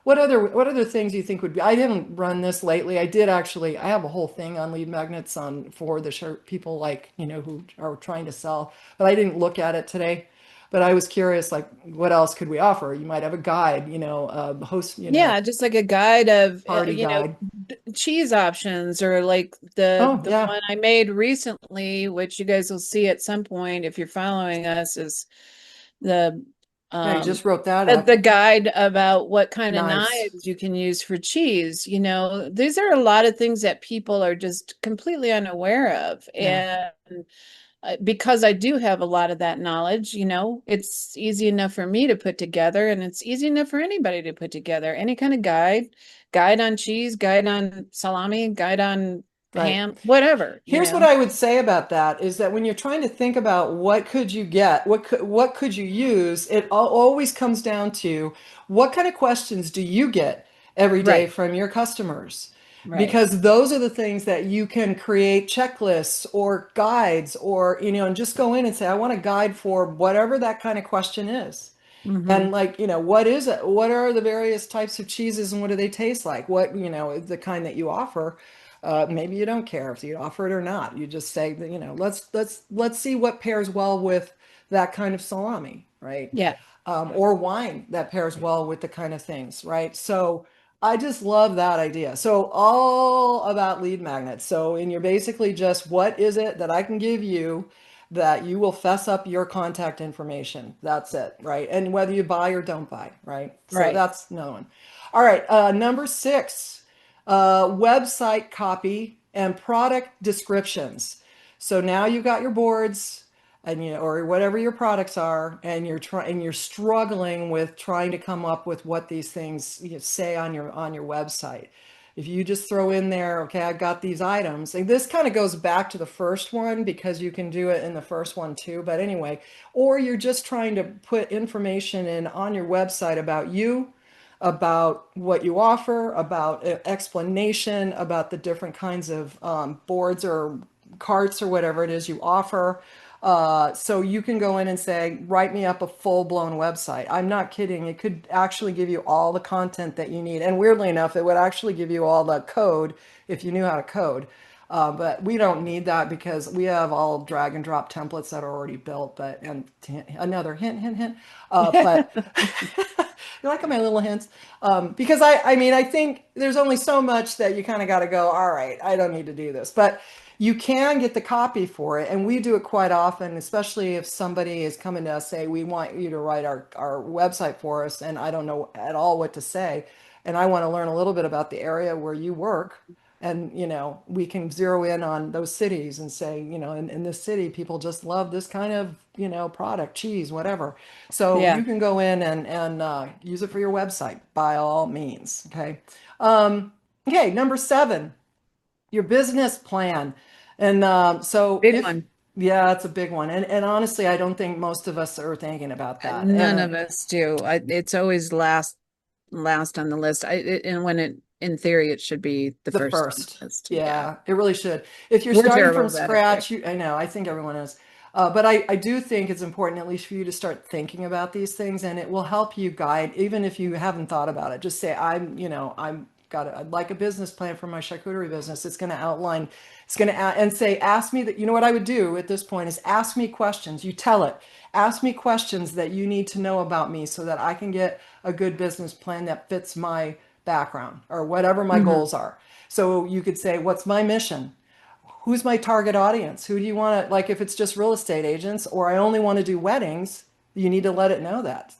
what other things you think would be? I haven't run this lately. I did actually. I have a whole thing on lead magnets on for the shirt people like who are trying to sell, but I didn't look at it today. But I was curious, like, what else could we offer? You might have a guide, host, Yeah, just like a guide of party guide. cheese options, or like the Oh the yeah, one I made recently, which you guys will see at some point if you're following us, is the yeah. You um just wrote that the up. guide about what kind of Nice, knives you can use for cheese. These are a lot of things that people are just completely unaware of. yeah. And because I do have a lot of that knowledge, it's easy enough for me to put together, and it's easy enough for anybody to put together. Any kind of guide on cheese, guide on salami, guide on Right. ham, whatever, Here's what I would say about that is that when you're trying to think about what could you get, what could you use, it always comes down to what kind of questions do you get every day Right, from your customers? right. Because those are the things that you can create checklists or guides or, and just go in and say, I want a guide for whatever that kind of question is. Hmm. And like, what is it? What are the various types of cheeses and what do they taste like? What, the kind that you offer. Maybe you don't care if you offer it or not. You just say that, let's see what pairs well with that kind of salami, right? Yeah, Or wine that pairs well with the kind of things, right? So I just love that idea. So all about lead magnets. So, and you're basically just, what is it that I can give you that you will fess up your contact information? That's it, right? And whether you buy or don't buy, right? So right. that's another one. All right, number 6, website copy and product descriptions. So now you've got your boards and or whatever your products are, and you're struggling with trying to come up with what these things say on your website. If you just throw in there, okay, I've got these items, and this kind of goes back to the first one because you can do it in the first one too. But anyway, or you're just trying to put information in on your website about you, about what you offer, about explanation about the different kinds of boards or carts or whatever it is you offer. So you can go in and say, write me up a full-blown website. I'm not kidding. It could actually give you all the content that you need. And weirdly enough, it would actually give you all the code if you knew how to code. But we don't need that because we have all drag and drop templates that are already built. But and another hint, hint, hint. But you like my little hints? Because I mean, I think there's only so much that you kind of got to go, all right, I don't need to do this. But you can get the copy for it. And we do it quite often, especially if somebody is coming to us, say, we want you to write our website for us. And I don't know at all what to say. And I want to learn a little bit about the area where you work. And, we can zero in on those cities and say, in this city, people just love this kind of, product, cheese, whatever. So Yeah. you can go in and use it for your website by all means. Okay. Okay. Number 7, your business plan. And so Big if, one. yeah, it's a big one. And honestly, I don't think most of us are thinking about that. None of us do. It's always last on the list. And when in theory, it should be the The first on first. the list. Yeah. Yeah, it really should. If you're We're starting terrible from about it too. scratch, I know, I think everyone is. But I do think it's important, at least for you to start thinking about these things, and it will help you guide, even if you haven't thought about it. Just say, I'd like a business plan for my charcuterie business. It's going to outline, and say, ask me that, what I would do at this point is ask me questions. You tell it, ask me questions that you need to know about me so that I can get a good business plan that fits my background or whatever my Hmm. goals are. So you could say, what's my mission? Who's my target audience? Who do you want to, like, if it's just real estate agents or I only want to do weddings, you need to let it know that.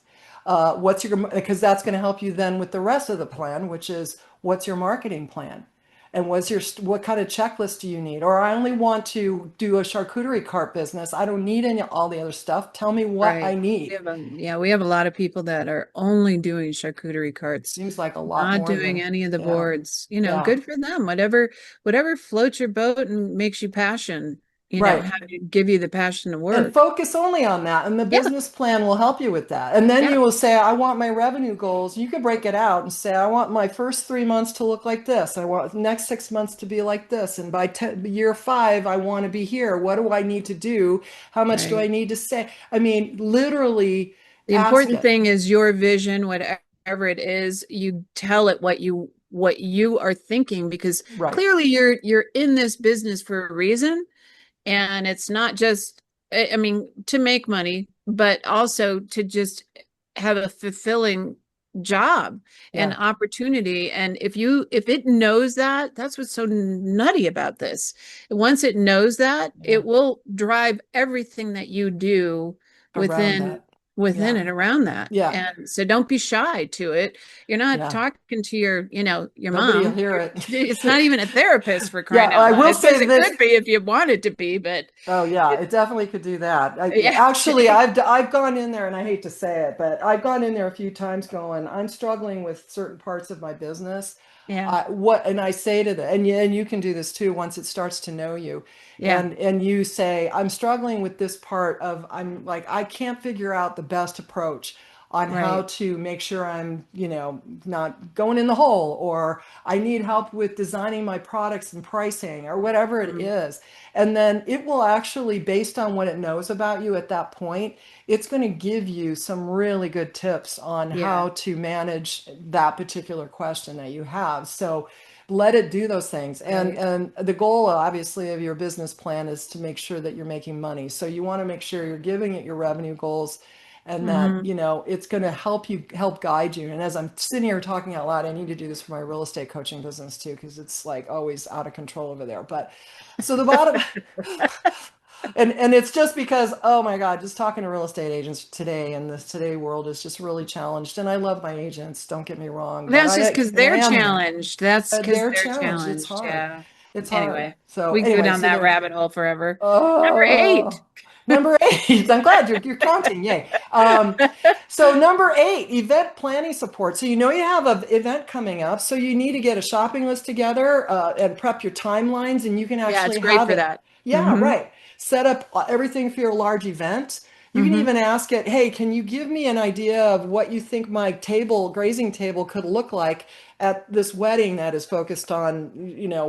Because that's going to help you then with the rest of the plan, which is what's your marketing plan? And what kind of checklist do you need? Or I only want to do a charcuterie cart business. I don't need all the other stuff. Tell me what I Right. need. We have a lot of people that are only doing charcuterie It carts, seems like a lot not more doing than, any of the yeah, boards. yeah, Good for them. Whatever floats your boat and makes you passion, right. have you give you the passion to And work. focus only on that. And the Yeah. business plan will help you with that. And then Yeah. you will say, I want my revenue goals. You can break it out and say, I want my first 3 months to look like this. I want the next 6 months to be like this. And by year 5, I want to be here. What do I need to do? How much do I Right. need to say? I mean, literally The ask important it. thing is your vision, whatever it is, you tell it what you are thinking, because Right. clearly you're in this business for a reason. And it's not just, I mean, to make money, but also to just have a fulfilling job and Yeah. opportunity. And if it knows that, that's what's so nutty about this. Once it knows that, Yeah. it will drive everything that you do Around within that. within Yeah. and around that. Yeah. And so don't be shy to it. You're not Yeah. talking to your Nobody will mom. hear it. It's not even a therapist, for Yeah. crying out I loud. will I suppose say it this. could be if you wanted to be, but Oh yeah, it, it definitely could do that. yeah. Actually, I've gone in there, and I hate to say it, but I've gone in there a few times, going, I'm struggling with certain parts of my business. Yeah. And I say to and you can do this too once it starts to know you, Yeah. and you say, I'm struggling with this part of, I'm like, I can't figure out the best approach on how Right. to make sure I'm, not going in the hole, or I need help with designing my products and pricing, or whatever it Mhm. is. And then it will actually, based on what it knows about you at that point, it's going to give you some really good tips on Yeah. how to manage that particular question that you have. So let it do those things. And Right. and the goal obviously of your business plan is to make sure that you're making money. So you want to make sure you're giving it your revenue goals, and that Hmm. it's going to help guide you. And as I'm sitting here talking out loud, I need to do this for my real estate coaching business too, because it's like always out of control over there. But so the bottom, and it's just because, oh my God, just talking to real estate agents today in this today world is just really challenged. And I love my agents, don't get me wrong, but That's just because I they're am them. challenged. That's because They're they're challenged. It's challenged. hard. Yeah. It's hard. Anyway, So we can go anyway, down so that there. rabbit hole forever. Number 8. Oh, number 8. I'm glad you're counting. Yay. So number 8, event planning support. So you have an event coming up. So you need to get a shopping list together, and prep your timelines, and you can Yeah, it's actually great have for it. that. Yeah, Hmm. right. Set up everything for your large event. You can Hmm. even ask it, hey, can you give me an idea of what you think my grazing table could look like? at this wedding that is focused on,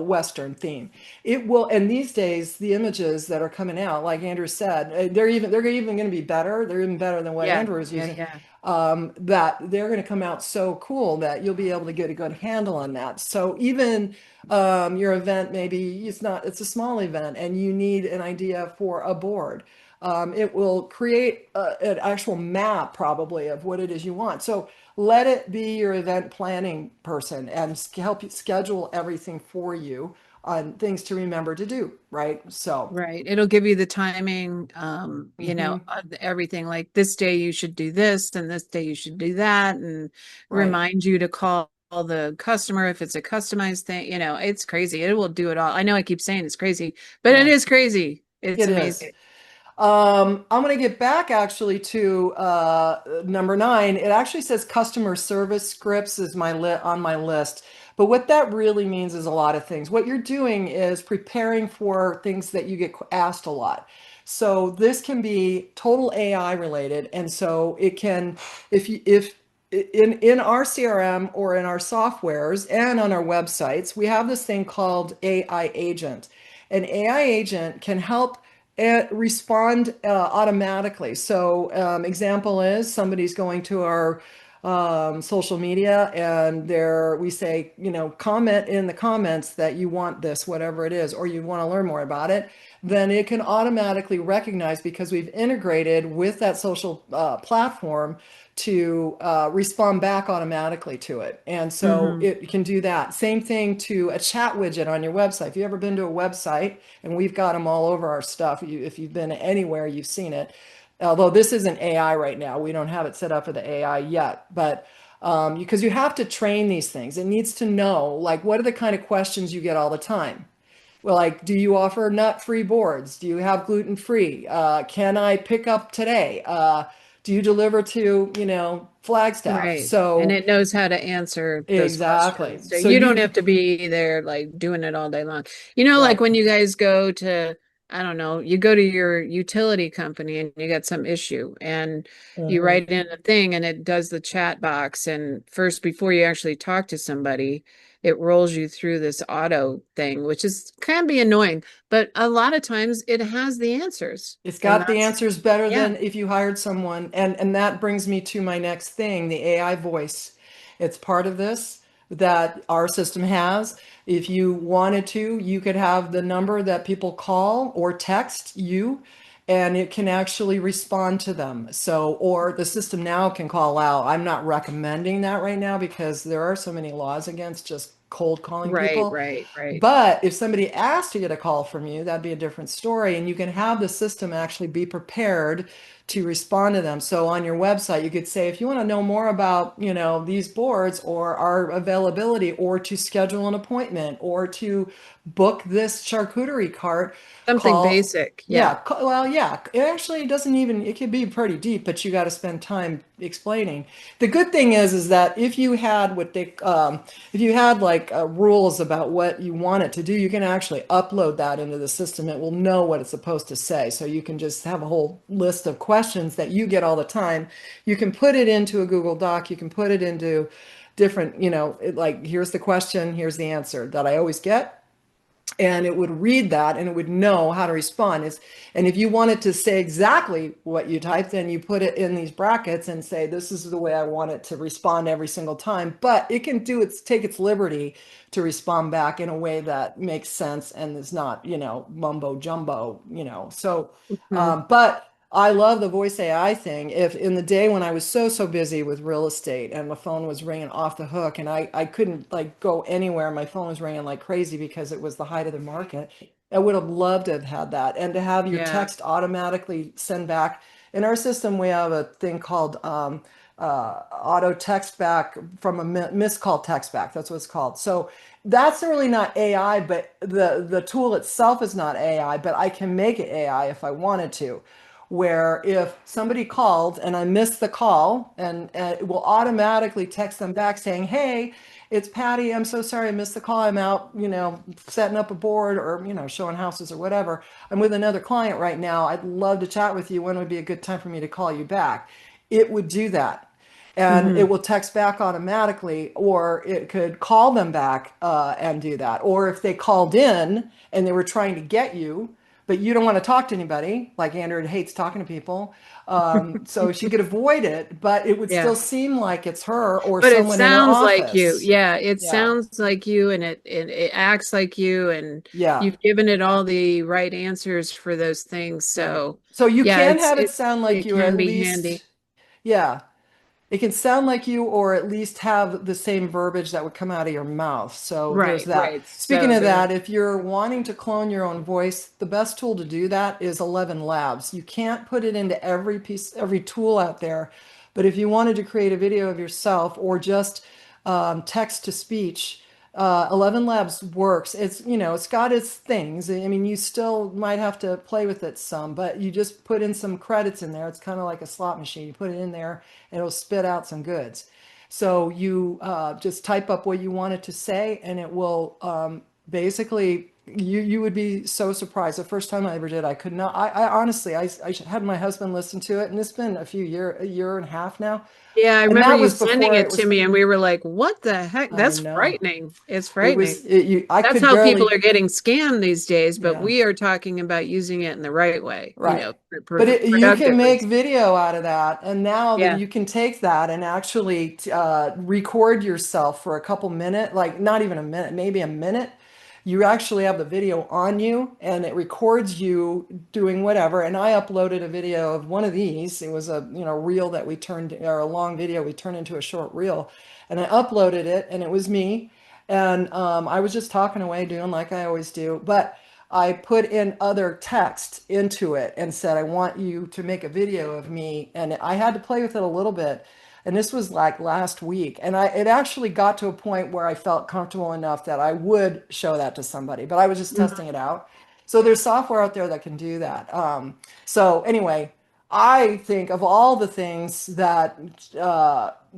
Western theme. It will, and these days, the images that are coming out, like Andrew said, they're even going to be better. They're even better than what Yeah, Andrew is yeah, using. yeah. That they're going to come out so cool that you'll be able to get a good handle on that. So even your event, maybe it's a small event and you need an idea for a board. It will create an actual map probably of what it is you want. So let it be your event planning person and help you schedule everything for you on things to remember to do, right? So, Right. It'll give you the timing, mhm, everything like this day you should do this and this day you should do that and right. remind you to call the customer if it's a customized thing. It's crazy. It will do it all. I know I keep saying it's crazy, but it Yeah, is crazy. It's it is. amazing. I'm going to get back actually to number 9. It actually says customer service scripts is on my list. But what that really means is a lot of things. What you're doing is preparing for things that you get asked a lot. So this can be total AI related, and so it can, if in our CRM or in our softwares and on our websites, we have this thing called AI agent. An AI agent can help respond automatically. So, example is somebody's going to our social media and we say, comment in the comments that you want this, whatever it is, or you want to learn more about it. Then it can automatically recognize because we've integrated with that social platform to respond back automatically to it. And so Hmm. it can do that. Same thing to a chat widget on your website. If you've ever been to a website, and we've got them all over our stuff, if you've been anywhere, you've seen it. Although this isn't AI right now, we don't have it set up for the AI yet, but because you have to train these things, it needs to know like what are the kind of questions you get all the time. Well, like, do you offer nut-free boards? Do you have gluten-free? Can I pick up today? Do you deliver to, Flagstaff? Right. And So it knows how to answer those exactly. questions. So So you don't you, have to be there like doing it all day long. Like right. when you guys go to, I don't know, you go to your utility company and you got some issue and you Mhm. write in a thing and it does the chat box. And first, before you actually talk to somebody, it rolls you through this auto thing, which can be annoying, but a lot of times it has the answers. It's And got the answers better yeah, than if you hired someone. And that brings me to my next thing, the AI voice. It's part of this that our system has. If you wanted to, you could have the number that people call or text you, and it can actually respond to them. So, or the system now can call out. I'm not recommending that right now because there are so many laws against just cold calling right, people. right, right. But if somebody asked to get a call from you, that'd be a different story. And you can have the system actually be prepared to respond to them. So on your website, you could say, if you want to know more about, these boards or our availability, or to schedule an appointment, or to book this charcuterie cart, Something call. basic. Yeah. Yeah, well, yeah, it actually doesn't even, it can be pretty deep, but you got to spend time explaining. The good thing is that if you had if you had like rules about what you want it to do, you can actually upload that into the system. It will know what it's supposed to say. So you can just have a whole list of questions that you get all the time. You can put it into a Google Doc. You can put it into different, like, here's the question, here's the answer that I always get, and it would read that and it would know how to respond. And if you wanted to say exactly what you typed, then you put it in these brackets and say, this is the way I want it to respond every single time. But it can take its liberty to respond back in a way that makes sense and is not, mumbo jumbo, So, Mhm. but I love the voice AI thing. If in the day when I was so busy with real estate and the phone was ringing off the hook and I couldn't like go anywhere, my phone was ringing like crazy because it was the height of the market. I would have loved to have had that, and to have your Yeah. text automatically send back. In our system, we have a thing called auto text back from a missed call text back. That's what it's called. So that's really not AI, but the tool itself is not AI, but I can make it AI if I wanted to, where if somebody called and I missed the call, and it will automatically text them back saying, hey, it's Patty. I'm so sorry I missed the call. I'm out, setting up a board, or, showing houses or whatever. I'm with another client right now. I'd love to chat with you. When would be a good time for me to call you back? It would do that. and it Hmm. will text back automatically, or it could call them back and do that. Or if they called in and they were trying to get you, but you don't want to talk to anybody, like Andrew hates talking to people, so she could avoid it, but it would Yeah. still seem like it's her or But it someone in her sounds like you. office. Yeah, it Yeah, sounds like you, and it acts like you, and yeah, you've given it all the right answers for those things. right. So So you yeah, can have it sound like it you, or can at be handy. least, yeah, it can sound like you, or at least have the same verbiage that would come out of your mouth. So there's Right, that. right. Speaking So of there, that, if you're wanting to clone your own voice, the best tool to do that is 11 Labs. You can't put it into every piece, every tool out there. But if you wanted to create a video of yourself or just text to speech, 11 Labs works. It's, it's got its things. I mean, you still might have to play with it some, but you just put in some credits in there. It's kind of like a slot machine. You put it in there and it'll spit out some goods. So you just type up what you want it to say, and it will basically. You would be so surprised. The first time I ever did, I could not. I honestly, I had my husband listen to it, and it's been a year and a half now, yeah, I and remember that you was sending before it it to was. me, and we were like, "What the heck? I That's know frightening. It's it frightening." was. I That's could how people barely. are getting scammed these days, but Yeah. we are talking about using it in the right way, Right. for But you can productively. make video out of that. And now then Yeah. you can take that and actually record yourself for a couple minutes, like not even a minute, maybe a minute. You actually have the video on you and it records you doing whatever. And I uploaded a video of one of these. It was a, reel that we turned, or a long video we turned into a short reel. And I uploaded it and it was me. And I was just talking away, doing like I always do. But I put in other text into it and said, I want you to make a video of me. And I had to play with it a little bit. And this was like last week. And it actually got to a point where I felt comfortable enough that I would show that to somebody, but I was just testing Mhm. it out. So there's software out there that can do that. So anyway, I think of all the things that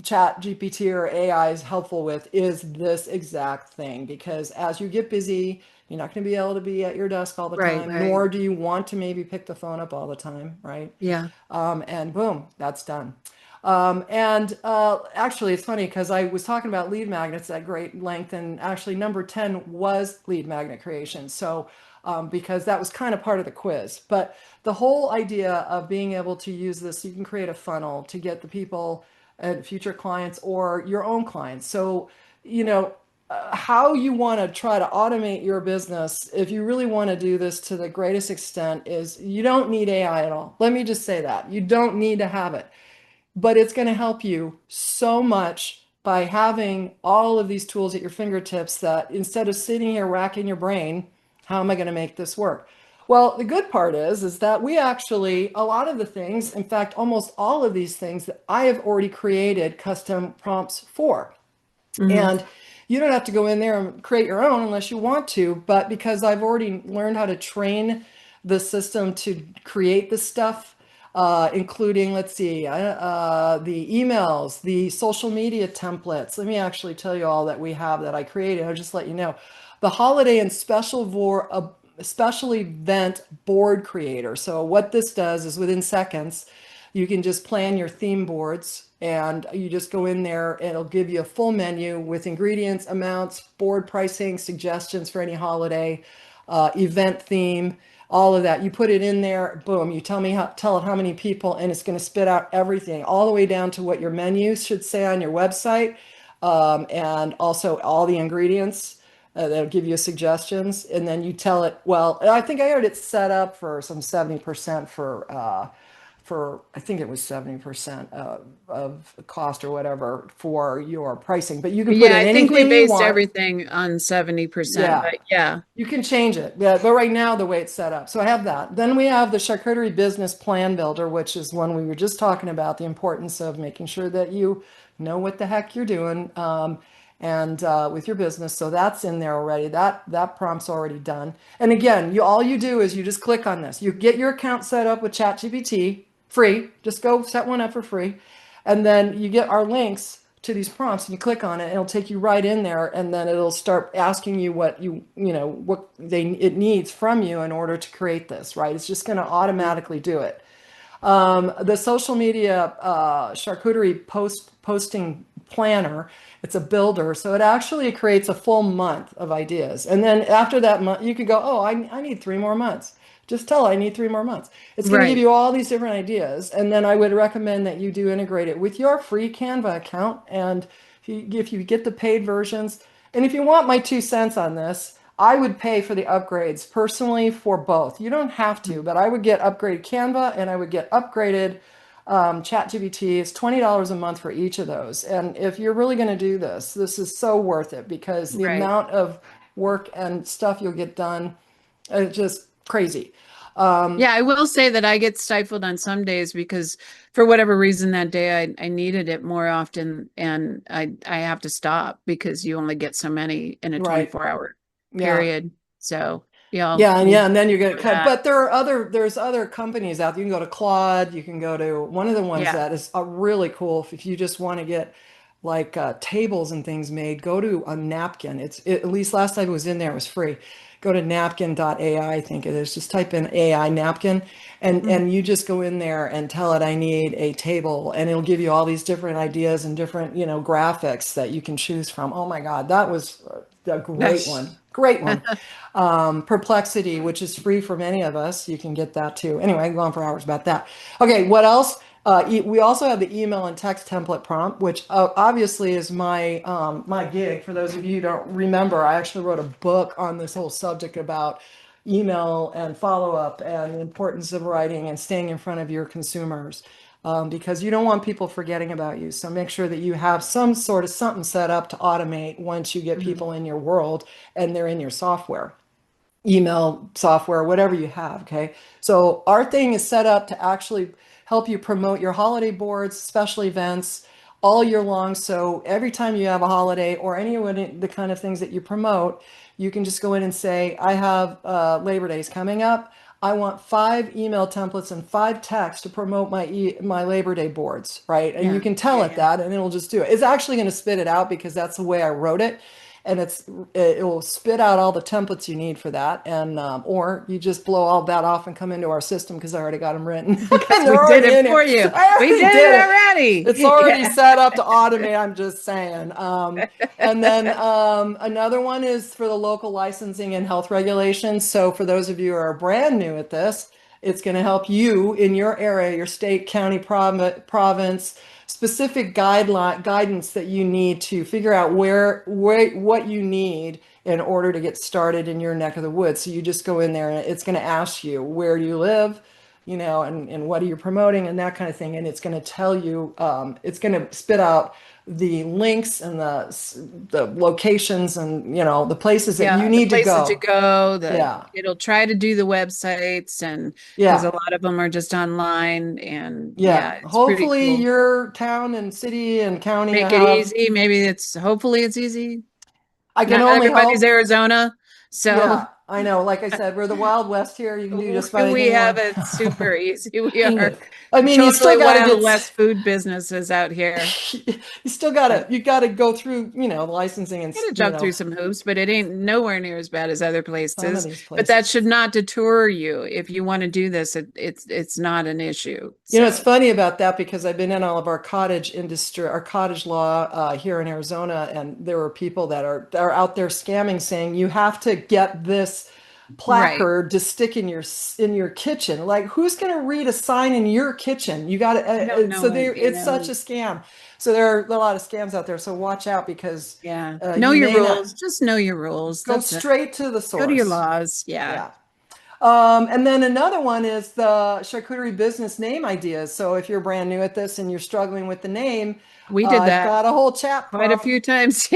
Chat GPT or AI is helpful with is this exact thing, because as you get busy, you're not going to be able to be at your desk all the Right, time, right. nor do you want to maybe pick the phone up all the time, right? Yeah. And boom, that's done. And actually, it's funny because I was talking about lead magnets at great length, and actually, number 10 was lead magnet creation. So, because that was kind of part of the quiz. But the whole idea of being able to use this, you can create a funnel to get the people and future clients or your own clients. So, you know, how you want to try to automate your business, if you really want to do this to the greatest extent, is you don't need AI at all. Let me just say that. You don't need to have it, but it's going to help you so much by having all of these tools at your fingertips, that instead of sitting here racking your brain, how am I going to make this work? Well, the good part is that we actually, a lot of the things, in fact, almost all of these things that I have already created custom prompts for. Hmm. And you don't have to go in there and create your own unless you want to, but because I've already learned how to train the system to create the stuff, including, let's see, the emails, the social media templates. Let me actually tell you all that we have that I created. I'll just let you know. The holiday and special event board creator. So what this does is within seconds, you can just plan your theme boards, and you just go in there and it'll give you a full menu with ingredients, amounts, board pricing, suggestions for any holiday, event theme, all of that. You put it in there, boom, you tell it how many people, and it's going to spit out everything all the way down to what your menu should say on your website, and also all the ingredients. They'll give you suggestions, and then you tell it, well, I think I had it set up for some 70% for I think it was 70% of cost or whatever for your pricing. But you can put Yeah, in I think we anything you based want. everything on 70%, Yeah. but yeah. You can change it. Yeah, but right now the way it's set up. So I have that. Then we have the Charcuterie Business Plan Builder, which is one we were just talking about, the importance of making sure that you know what the heck you're doing, and with your business. So that's in there already. That prompt's already done. And again, all you do is you just click on this. You get your account set up with ChatGPT free. Just go set one up for free, and then you get our links to these prompts, and you click on it, and it'll take you right in there, and then it'll start asking you what it needs from you in order to create this, right? It's just going to automatically do it. The social media charcuterie posting planner. It's a builder, so it actually creates a full month of ideas. And then after that month, you could go, oh, I need 3 more months. Just tell it, I need 3 more months. It's going to give Right. you all these different ideas. And then I would recommend that you do integrate it with your free Canva account. And if you get the paid versions, and if you want my 2 cents on this, I would pay for the upgrades personally for both. You don't have to, but I would get upgraded Canva and I would get upgraded ChatGPT. It's $20 a month for each of those. And if you're really going to do this, this is so worth it because the Right. amount of work and stuff you'll get done is just crazy. Yeah, I will say that I get stifled on some days because for whatever reason that day I needed it more often and I have to stop because you only get so many in a Right. 24-hour Yeah. period. So yeah, I'll Yeah, and need yeah, to and then you're gonna do cut. that. But there's other companies out there. You can go to Claude. You can go to one of the ones Yeah. that is really cool. If you just want to get like tables and things made, go to a napkin. At least last time it was in there, it was free. Go to napkin.ai, I think it is. Just type in AI napkin, and Mhm. you just go in there and tell it I need a table, and it'll give you all these different ideas and different graphics that you can choose from. Oh my God, that was a great Nice. one. Great one. Perplexity, which is free for many of us. You can get that too. Anyway, I can go on for hours about that. Okay, what else? We also have the email and text template prompt, which obviously is my gig. For those of you who don't remember, I actually wrote a book on this whole subject about email and follow up and the importance of writing and staying in front of your consumers. Because you don't want people forgetting about you. So make sure that you have some sort of something set up to automate once you get Mhm. people in your world and they're in your software, email software, whatever you have. Okay. So our thing is set up to actually help you promote your holiday boards, special events all year long. So every time you have a holiday or any of the kind of things that you promote, you can just go in and say, I have Labor Days coming up. I want 5 email templates and 5 texts to promote my Labor Day boards, right? And you Yeah. can tell Yeah. it Yeah. that, and it'll just do it. It's actually going to spit it out because that's the way I wrote it, and it will spit out all the templates you need for that, and or you just blow all that off and come into our system because I already got them written Because and they're we did already it in here. for you. I We did already it did it. It's already. already Yeah. set up to automate. I'm just saying. And then another one is for the local licensing and health regulations. So for those of you who are brand new at this, it's going to help you in your area, your state, county, province, specific guidance that you need to figure out where what you need in order to get started in your neck of the woods. So you just go in there and it's going to ask you, where do you live? And what are you promoting and that kind of thing. And it's going to tell you, it's going to spit out the links and the locations and, the places that you Yeah, the need to places to go. go, Yeah. it'll try to do the websites and because a Yeah. lot of them are just online and Yeah. yeah, it's pretty Hopefully cool. your town and city and county Make it have, easy. Maybe hopefully it's easy. I can Not only everybody's hope. Arizona, so Yeah, I know. Like I said, we're the Wild West here. You can do just about anything we you have want. it super easy. We I are know. I mean, you still totally got to Wild get West food businesses out here. you still gotta you gotta go through licensing and Gotta jump through some hoops, but it ain't nowhere near as bad as other some of places. these But that should places. not deter you. If you want to do this, it's not an issue. It's So, funny about that because I've been in all of our cottage industry, our cottage law here in Arizona, and there are people that are out there scamming, saying you have to get this right. placard to stick in your kitchen. Like, who's going to read a sign in your kitchen? You got to. I don't So know there, it, it's such a scam. So there are a lot of scams out there. So watch out because yeah. Know you your may not rules. Just know your rules. go That's it. straight to the Go to your source. laws. Yeah. Yeah. And then another one is the charcuterie business name ideas. So if you're brand new at this and you're struggling with the name, We did I've that got a whole chat quite a prompt. few times.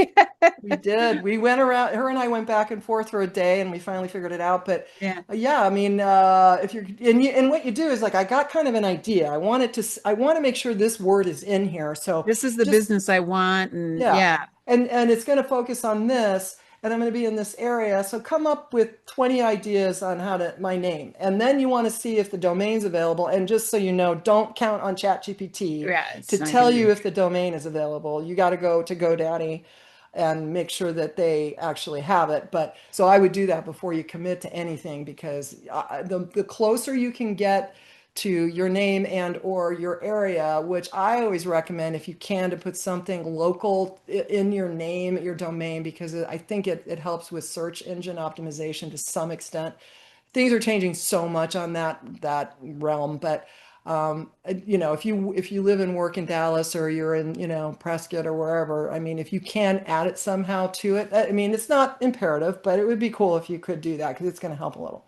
We did. We went around, her and I went back and forth for a day and we finally figured it out. But Yeah. yeah, I mean, if you're, and what you do is like, I got kind of an idea. I want to make sure this word is in here. So This is the just business I want. And yeah. yeah, And it's going to focus on this, and I'm going to be in this area. So come up with 20 ideas on how to my name. And then you want to see if the domain's available. And just so you know, don't count on ChatGPT yeah, to it's not tell going to you do. if the domain is available. You got to go to GoDaddy and make sure that they actually have it. But so I would do that before you commit to anything because the closer you can get to your name and or your area, which I always recommend if you can to put something local in your name, your domain, because I think it helps with search engine optimization to some extent. Things are changing so much on that realm, but if you live and work in Dallas or you're in Prescott or wherever, I mean, if you can add it somehow to it, I mean, it's not imperative, but it would be cool if you could do that because it's going to help a little.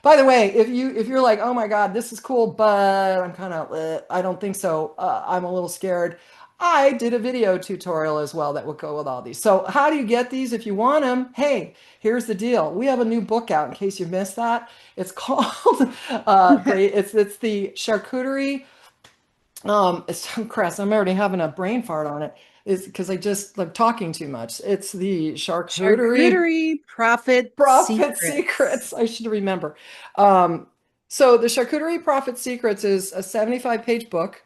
By the way, if you're like, oh my God, this is cool, but I'm kind of, I don't think so. I'm a little scared. I did a video tutorial as well that would go with all these. So how do you get these if you want them? Hey, here's the deal. We have a new book out in case you missed that. It's called it's the Charcuterie. It's Cress. I'm already having a brain fart on it. It's because I just like talking too much. It's the Charcuterie Charcuterie Profit Profit Secrets. Secrets. I should remember. Um, so the Charcuterie Profit Secrets is a 75-page book.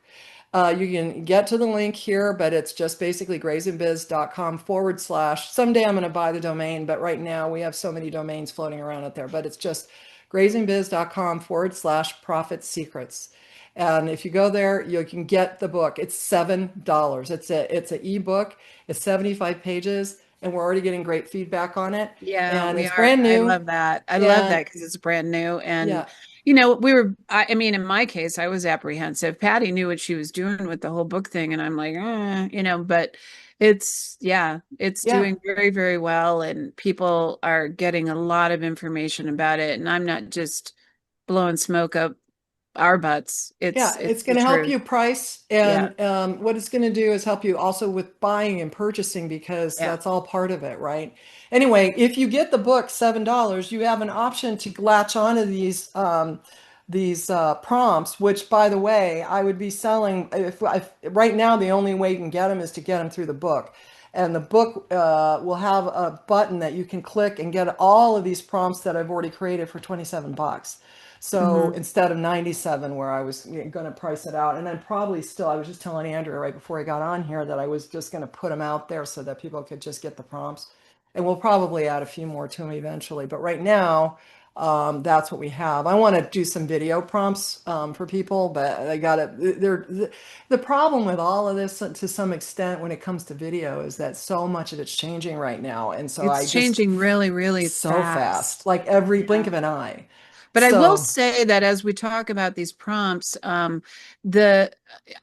You can get to the link here, but it's just basically grazinbiz.com/. Someday I'm going to buy the domain, but right now we have so many domains floating around out there. But it's just grazinbiz.com/profit secrets. And if you go there, you can get the book. It's $7. It's an ebook. It's 75 pages, and we're already getting great feedback on it. Yeah, And we it's are. brand I new. love that. I love And that because it's brand new. And, yeah, I mean, in my case, I was apprehensive. Patty knew what she was doing with the whole book thing. And I'm like, but it's yeah. doing very, very well. And people are getting a lot of information about it. And I'm not just blowing smoke up our butts. Yeah, It's it's the going to help truth. you price, Yeah. and what it's going to do is help you also with buying and purchasing because Yeah. that's all part of it, right? Anyway, if you get the book $7, you have an option to latch onto these prompts. Which, by the way, I would be selling if right now the only way you can get them is to get them through the book, and the book will have a button that you can click and get all of these prompts that I've already created for $27. So Hmm. instead of 97 where I was going to price it out, and then probably still, I was just telling Andrew right before I got on here that I was just going to put them out there so that people could just get the prompts. And we'll probably add a few more to them eventually. But right now, that's what we have. I want to do some video prompts for people, but I got to, the problem with all of this to some extent when it comes to video is that so much of it's changing right now. And so I It's just, changing really, really so fast, fast. like every blink Yeah. of an eye. But I will So, say that as we talk about these prompts, the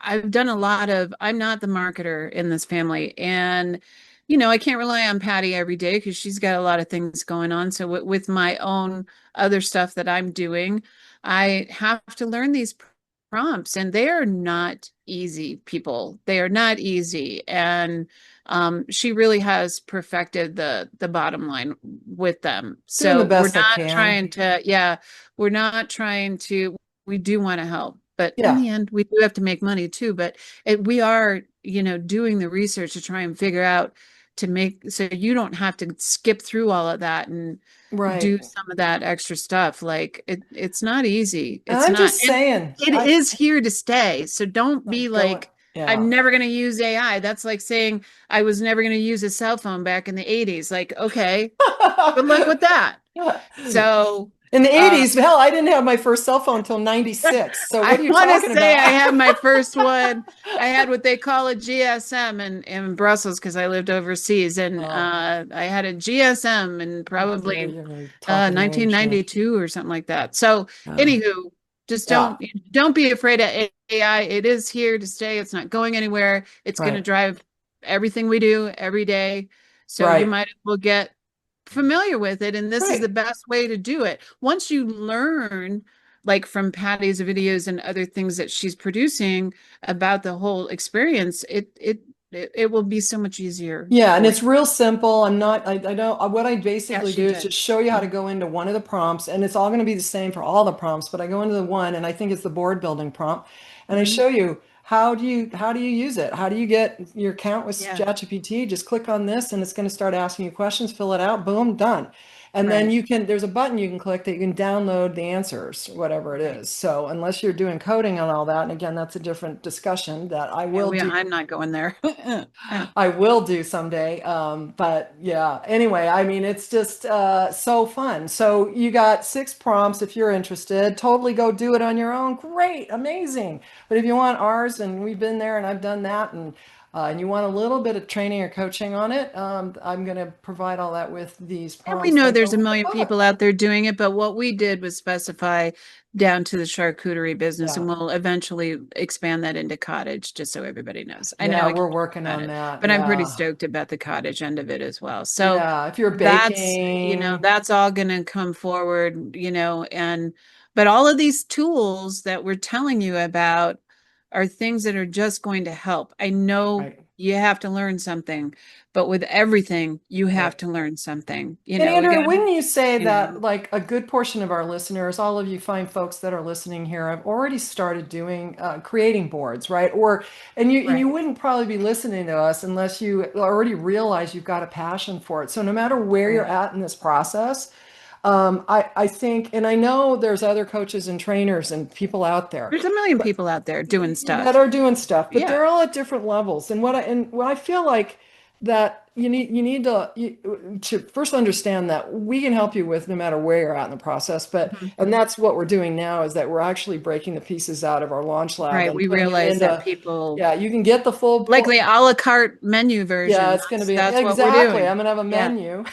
I've done a lot of, I'm not the marketer in this family, and I can't rely on Patty every day because she's got a lot of things going on. So with my own other stuff that I'm doing, I have to learn these prompts, and they are not easy, people. They are not easy, and she really has perfected the bottom line with them. doing the So we're best I not can. trying to, yeah, we're not trying to, we do want to help, but in Yeah, the end, we do have to make money too. But we are, doing the research to try and figure out to make so you don't have to skip through all of that and right. do some of that extra stuff. Like it's not easy. And It's I'm not, just and saying, it is here to stay. So don't be don't, like, yeah. I'm never going to use AI. That's like saying I was never going to use a cell phone back in the 80s. Like, okay, good luck with that. So, In the uh, 80s, hell, I didn't have my first cell phone until 96. So what I are you want to talking say I about? had my first one. I had what they call a GSM in Brussels because I lived overseas, and Oh, I had a GSM in you're, probably you're top of the age there. 1992 or something like that. So, Oh, anywho, just yeah, don't be afraid of AI. It is here to stay. It's not going anywhere. It's going to right, drive everything we do every day. So you right, might as well get familiar with it, and this is the right. best way to do it. Once you learn, like from Patty's videos and other things that she's producing about the whole experience, it will be so much easier Yeah, and for it's you. real simple. I don't, what I Yeah, basically she do is did. just show you how to Mhm. go into one of the prompts, and it's all going to be the same for all the prompts, but I go into the one, and I think it's the board building prompt, and I Mhm. show you how do you use it? How do you get your account with Yeah. ChatGPT? Just click on this, and it's going to start asking you questions, fill it out, boom, done. And then Right. you can, there's a button you can click that you can download the answers, whatever it Right. is. So unless you're doing coding and all that, and again, that's a different discussion that I Yeah, will do. I'm not going there. Yeah. I will do someday. But yeah, anyway, I mean, it's just so fun. So you got 6 prompts if you're interested. Totally go do it on your own. Great, amazing. But if you want ours, and we've been there and I've done that, and you want a little bit of training or coaching on it, I'm going to provide all that with these And we prompts know that go there's a with the million book. people out there doing it, but what we did was specify down to the charcuterie business, Yeah. and we'll eventually expand that into cottage, just so everybody knows. I know Yeah, I we're keep talking working about on it, that. but I'm pretty Yeah. stoked about the cottage end of it as well. So Yeah. If you're baking, that's all going to come forward, and but all of these tools that we're telling you about are things that are just going to help. I know right, you have to learn something, but with everything, you have right. to learn something. And Andrew, Again, wouldn't you say you know, that like a good portion of our listeners, all of you fine folks that are listening here, have already started doing creating boards, right? Or and you right, wouldn't probably be listening to us unless you already realize you've got a passion for it. So no matter where you're right. at in this process, I think, and I know there's other coaches and trainers and people out there, There's a million people out there doing that stuff. are doing stuff, but Yeah. they're all at different levels. And what I feel like that you need to first understand that we can help you with no matter where you're at in the process. But Mhm. and that's what we're doing now is that we're actually breaking the pieces out of our launch lab Right. and We putting it realize that into, people yeah, you can get the full like the a la carte menu yeah, version. it's going to That's be that's what we're exactly. I'm doing. going to have a Yeah. menu,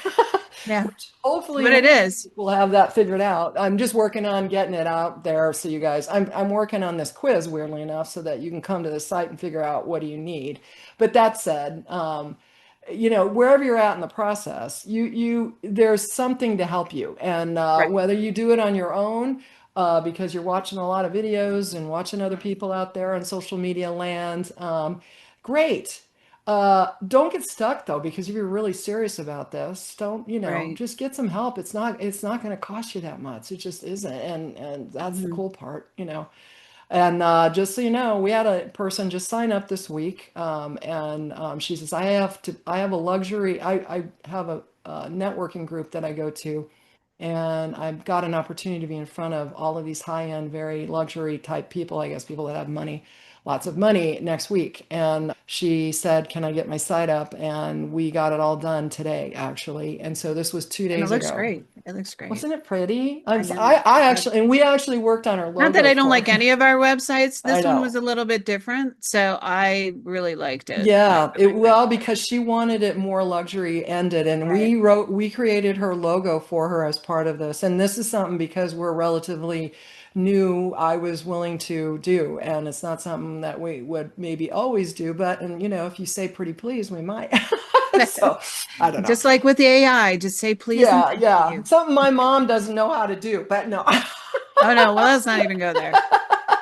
Yeah. which hopefully But in a it week is. we'll have that figured out. I'm just working on getting it out there. So you guys, I'm working on this quiz, weirdly enough, so that you can come to the site and figure out what do you need. But that said, wherever you're at in the process, there's something to help you. And Right. whether you do it on your own, because you're watching a lot of videos and watching other people out there in social media land, great. Don't get stuck though, because if you're really serious about this, don't, Right. just get some help. It's not going to cost you that much. It just isn't. And that's the Mhm. cool part. And just so you know, we had a person just sign up this week, and she says, I have a luxury, I have a networking group that I go to, and I've got an opportunity to be in front of all of these high-end, very luxury type people, I guess people that have money, lots of money next week. And she said, can I get my site up? And we got it all done today, actually. And so this was two And it days looks ago. great. It looks great. Wasn't it pretty? I know. And we actually worked on our Not that logo I don't for like her. any of our websites. I This one know. was a little bit different, so I really liked it. I Yeah, really well, liked it. because she wanted it more luxury ended, and Right. we created her logo for her as part of this. And this is something because we're relatively new, I was willing to do, and it's not something that we would maybe always do, but and if you say pretty please, we might. So, I don't know. Just like with the AI, just say please and Yeah, thank yeah. you. Something my mom doesn't know how to do, but no. Oh no, well let's not even go there.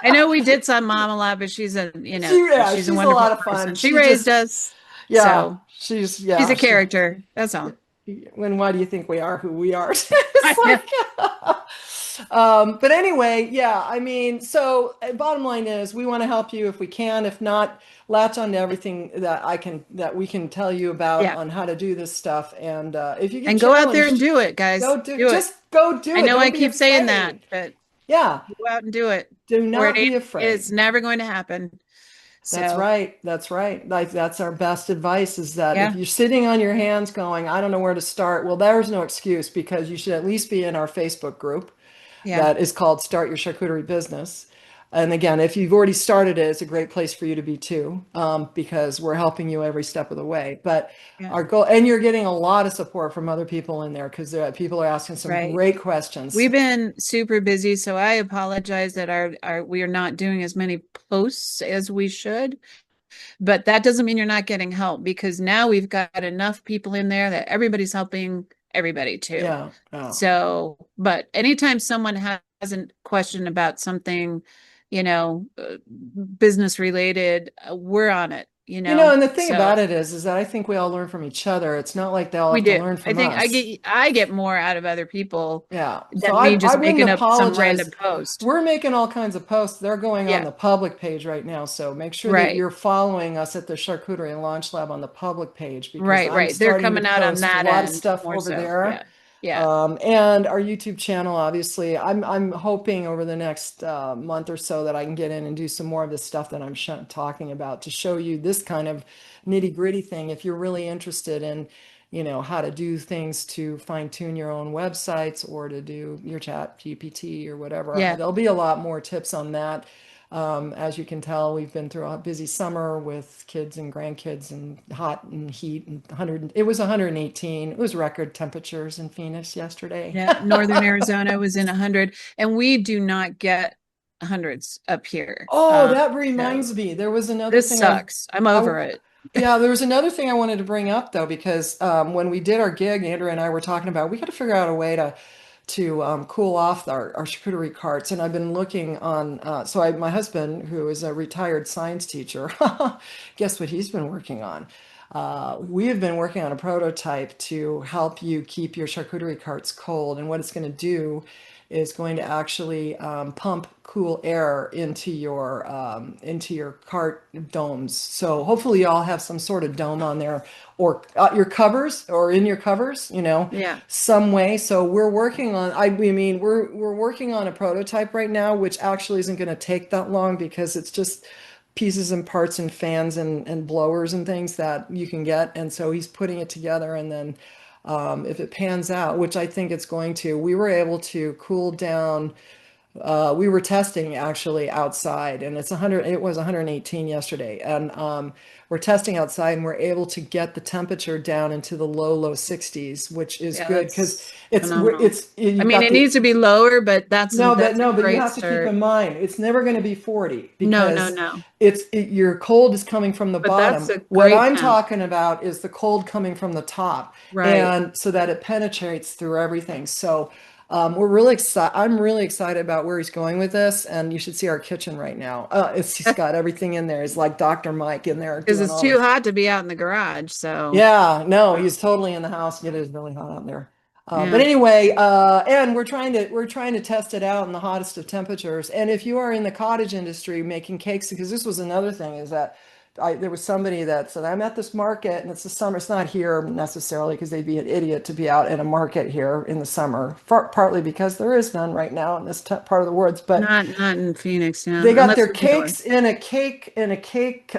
I know we did some mom a lot, but Yeah, she's a she's a wonderful lot of fun. person. She She raised just us, yeah, so she's yeah, a character. That's all. when why do you think we are who we are? I It's know. like, but anyway, yeah, I mean, so bottom line is we want to help you if we can. If not, latch on to everything that we can tell you about Yeah. on how to do this stuff. And if you get And go out there and challenged, do it, guys. Do it. just go I do it. know I Don't be keep saying that, afraid. but Yeah, go out and do it, do or it not ain't, be afraid. it's never going to happen. That's So, right. That's right. Like that's our best advice is that if yeah, you're sitting on your hands going, I don't know where to start, well, there's no excuse because you should at least be in our Facebook group yeah, that is called Start Your Charcuterie Business. And again, if you've already started it, it's a great place for you to be too, because we're helping you every step of the way. But yeah, our goal, and you're getting a lot of support from other people in there because people are asking some right. great questions. We've been super busy, so I apologize that our we are not doing as many posts as we should. But that doesn't mean you're not getting help because now we've got enough people in there that everybody's helping everybody too. Yeah. Yeah. So, but anytime someone has a question about something, business related, we're on it, And the thing So about it is that I think we all learn from each other. It's not like they all we have to do. learn I from think us. I get more out of other people Yeah. So than I, me I just wouldn't making up some apologize. random post. We're making all kinds of posts. They're going on Yeah, the public page right now. So make sure that right. you're following us at the Charcuterie and Launch Lab on the public page because Right, I'm right. They're starting to coming out on post a that lot of end stuff more over so. there. Yeah. Yeah. And our YouTube channel, obviously, I'm hoping over the next month or so that I can get in and do some more of this stuff that I'm talking about to show you this kind of nitty gritty thing. If you're really interested in, how to do things to fine tune your own websites or to do your chat GPT or whatever, Yeah. there'll be a lot more tips on that. As you can tell, we've been through a busy summer with kids and grandkids and hot and heat and 100. It was 118. It was record temperatures in Phoenix yesterday. Yeah. Northern Arizona was in 100, and we do not get hundreds up here. Oh, that So reminds me. There was another this thing sucks. I'm I, over it. yeah, there was another thing I wanted to bring up though, because when we did our gig, Andrew and I were talking about we got to figure out a way to cool off our charcuterie carts. And I've been looking on. My husband, who is a retired science teacher, guess what he's been working on? We have been working on a prototype to help you keep your charcuterie carts cold. And what it's going to do is going to actually pump cool air into your cart domes. So hopefully you all have some sort of dome on there, or your covers, or in your covers, Yeah. some way. So we're working on. We're working on a prototype right now, which actually isn't going to take that long because it's just pieces and parts and fans and blowers and things that you can get. And so he's putting it together, and then if it pans out, which I think it's going to, we were able to cool down. We were testing actually outside, and it was 118 yesterday, and we're testing outside, and we're able to get the temperature down into the low 60s, which is Yeah, good because that's phenomenal. I you've mean, got it the. needs to be lower, but No, but that's a no, but you great have to keep start. in mind it's never going to be 40 No, no, because no. your cold is coming from the But that's bottom. a What great I'm temp. talking about is the cold coming from the top, Right. and so that it penetrates through everything. So we're really excited. I'm really excited about where he's going with this, and you should see our kitchen right now. He's got everything in there. He's like Dr. Mike in there Because doing it's all the. too hot to be out in the garage. So, Yeah, no, uh, he's totally in the house. It is really hot out there. But yeah. anyway, and we're trying to test it out in the hottest of temperatures. And if you are in the cottage industry making cakes, because this was another thing, is that there was somebody that said, I'm at this market and it's the summer. It's not here necessarily because they'd be an idiot to be out in a market here in the summer, partly because there is none right now in this part of the woods. But Not in Phoenix, yeah, they got unless their you're indoors. cakes in a cake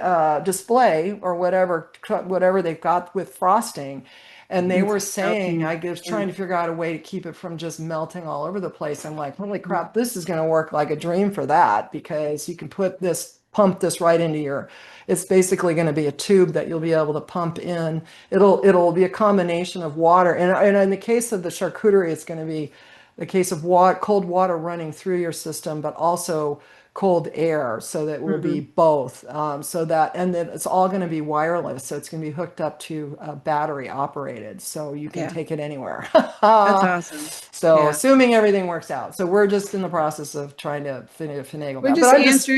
display or whatever they've got with frosting, and they It's were saying, melting. I was Yeah. trying to figure out a way to keep it from just melting all over the place. I'm like, holy crap, this is going to work like a dream for that, because you can pump this right into your. It's basically going to be a tube that you'll be able to pump in. It'll be a combination of water, and in the case of the charcuterie, it's going to be the case of cold water running through your system, but also cold air, so that will be Hmm. both. And then it's all going to be wireless, so it's going to be hooked up to battery operated, so you can Yeah. take it anywhere. That's awesome. So Yeah. assuming everything works out, so we're just in the process of trying to finagle We're that. But just I'm just.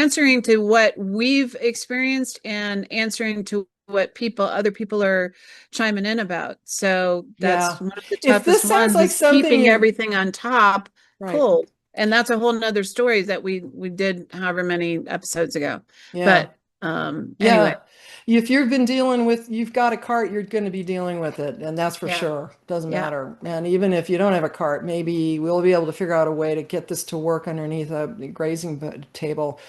answering to what we've experienced and answering to what other people are chiming in about. So that's Yeah, one of the if this toughest sounds ones like is something keeping you. everything on top Right. cold. And that's a whole nother story that we did however many episodes ago. Yeah. But anyway, Yeah. If you've got a cart, you're going to be dealing with it, and that's for yeah. sure. Doesn't Yeah. matter. And even if you don't have a cart, maybe we'll be able to figure out a way to get this to work underneath a grazing table.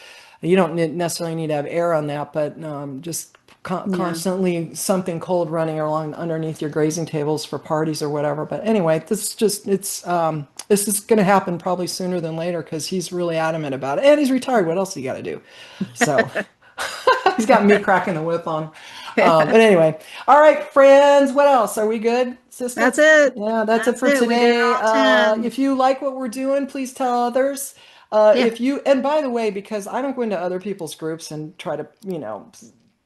You don't necessarily need to have air on that, but just Yeah. constantly something cold running along underneath your grazing tables for parties or whatever. But anyway, this is going to happen probably sooner than later because he's really adamant about it, and he's retired. What else do you got to do? So. He's got me cracking the whip on. But anyway, all right, friends. What else? Are we good, sister? That's it. Yeah, that's it That's for it. We did today. all 10. If you like what we're doing, please tell others. Yeah. And by the way, because I don't go into other people's groups and try to, We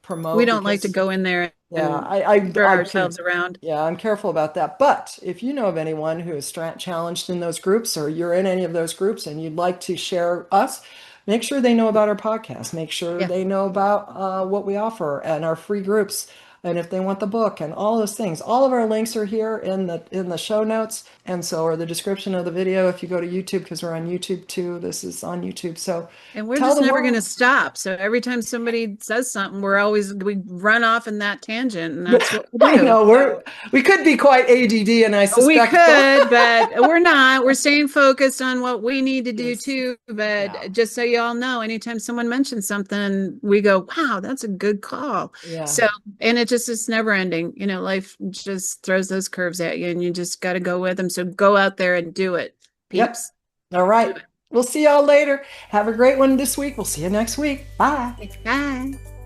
promote, don't like to because go in there yeah, and throw ourselves around. yeah, I'm careful about that. But if you know of anyone who is challenged in those groups, or you're in any of those groups and you'd like to share us, make sure they know about our podcast. Make sure Yeah. they know about what we offer and our free groups. and if they want the book and all those things. All of our links are here in the show notes, and so or the description of the video if you go to YouTube, because we're on YouTube too. This is on YouTube. So And we're tell just the never going to world. stop. So every time somebody says something, we run off in that tangent, and that's what we I do. know we could be quite ADD, and I We suspect both. could, but we're not. We're staying focused on what we need to do Yes. too. Yeah. But just so you all know, anytime someone mentions something, we go, wow, that's a good call. Yeah. So, and it just is never ending. You know, life just throws those curves at you and you just got to go with them. So go out there and do it, Yep. peeps. All Do right. We'll see y'all later. Have a great one this week. We'll see you next week. Bye. it. Bye.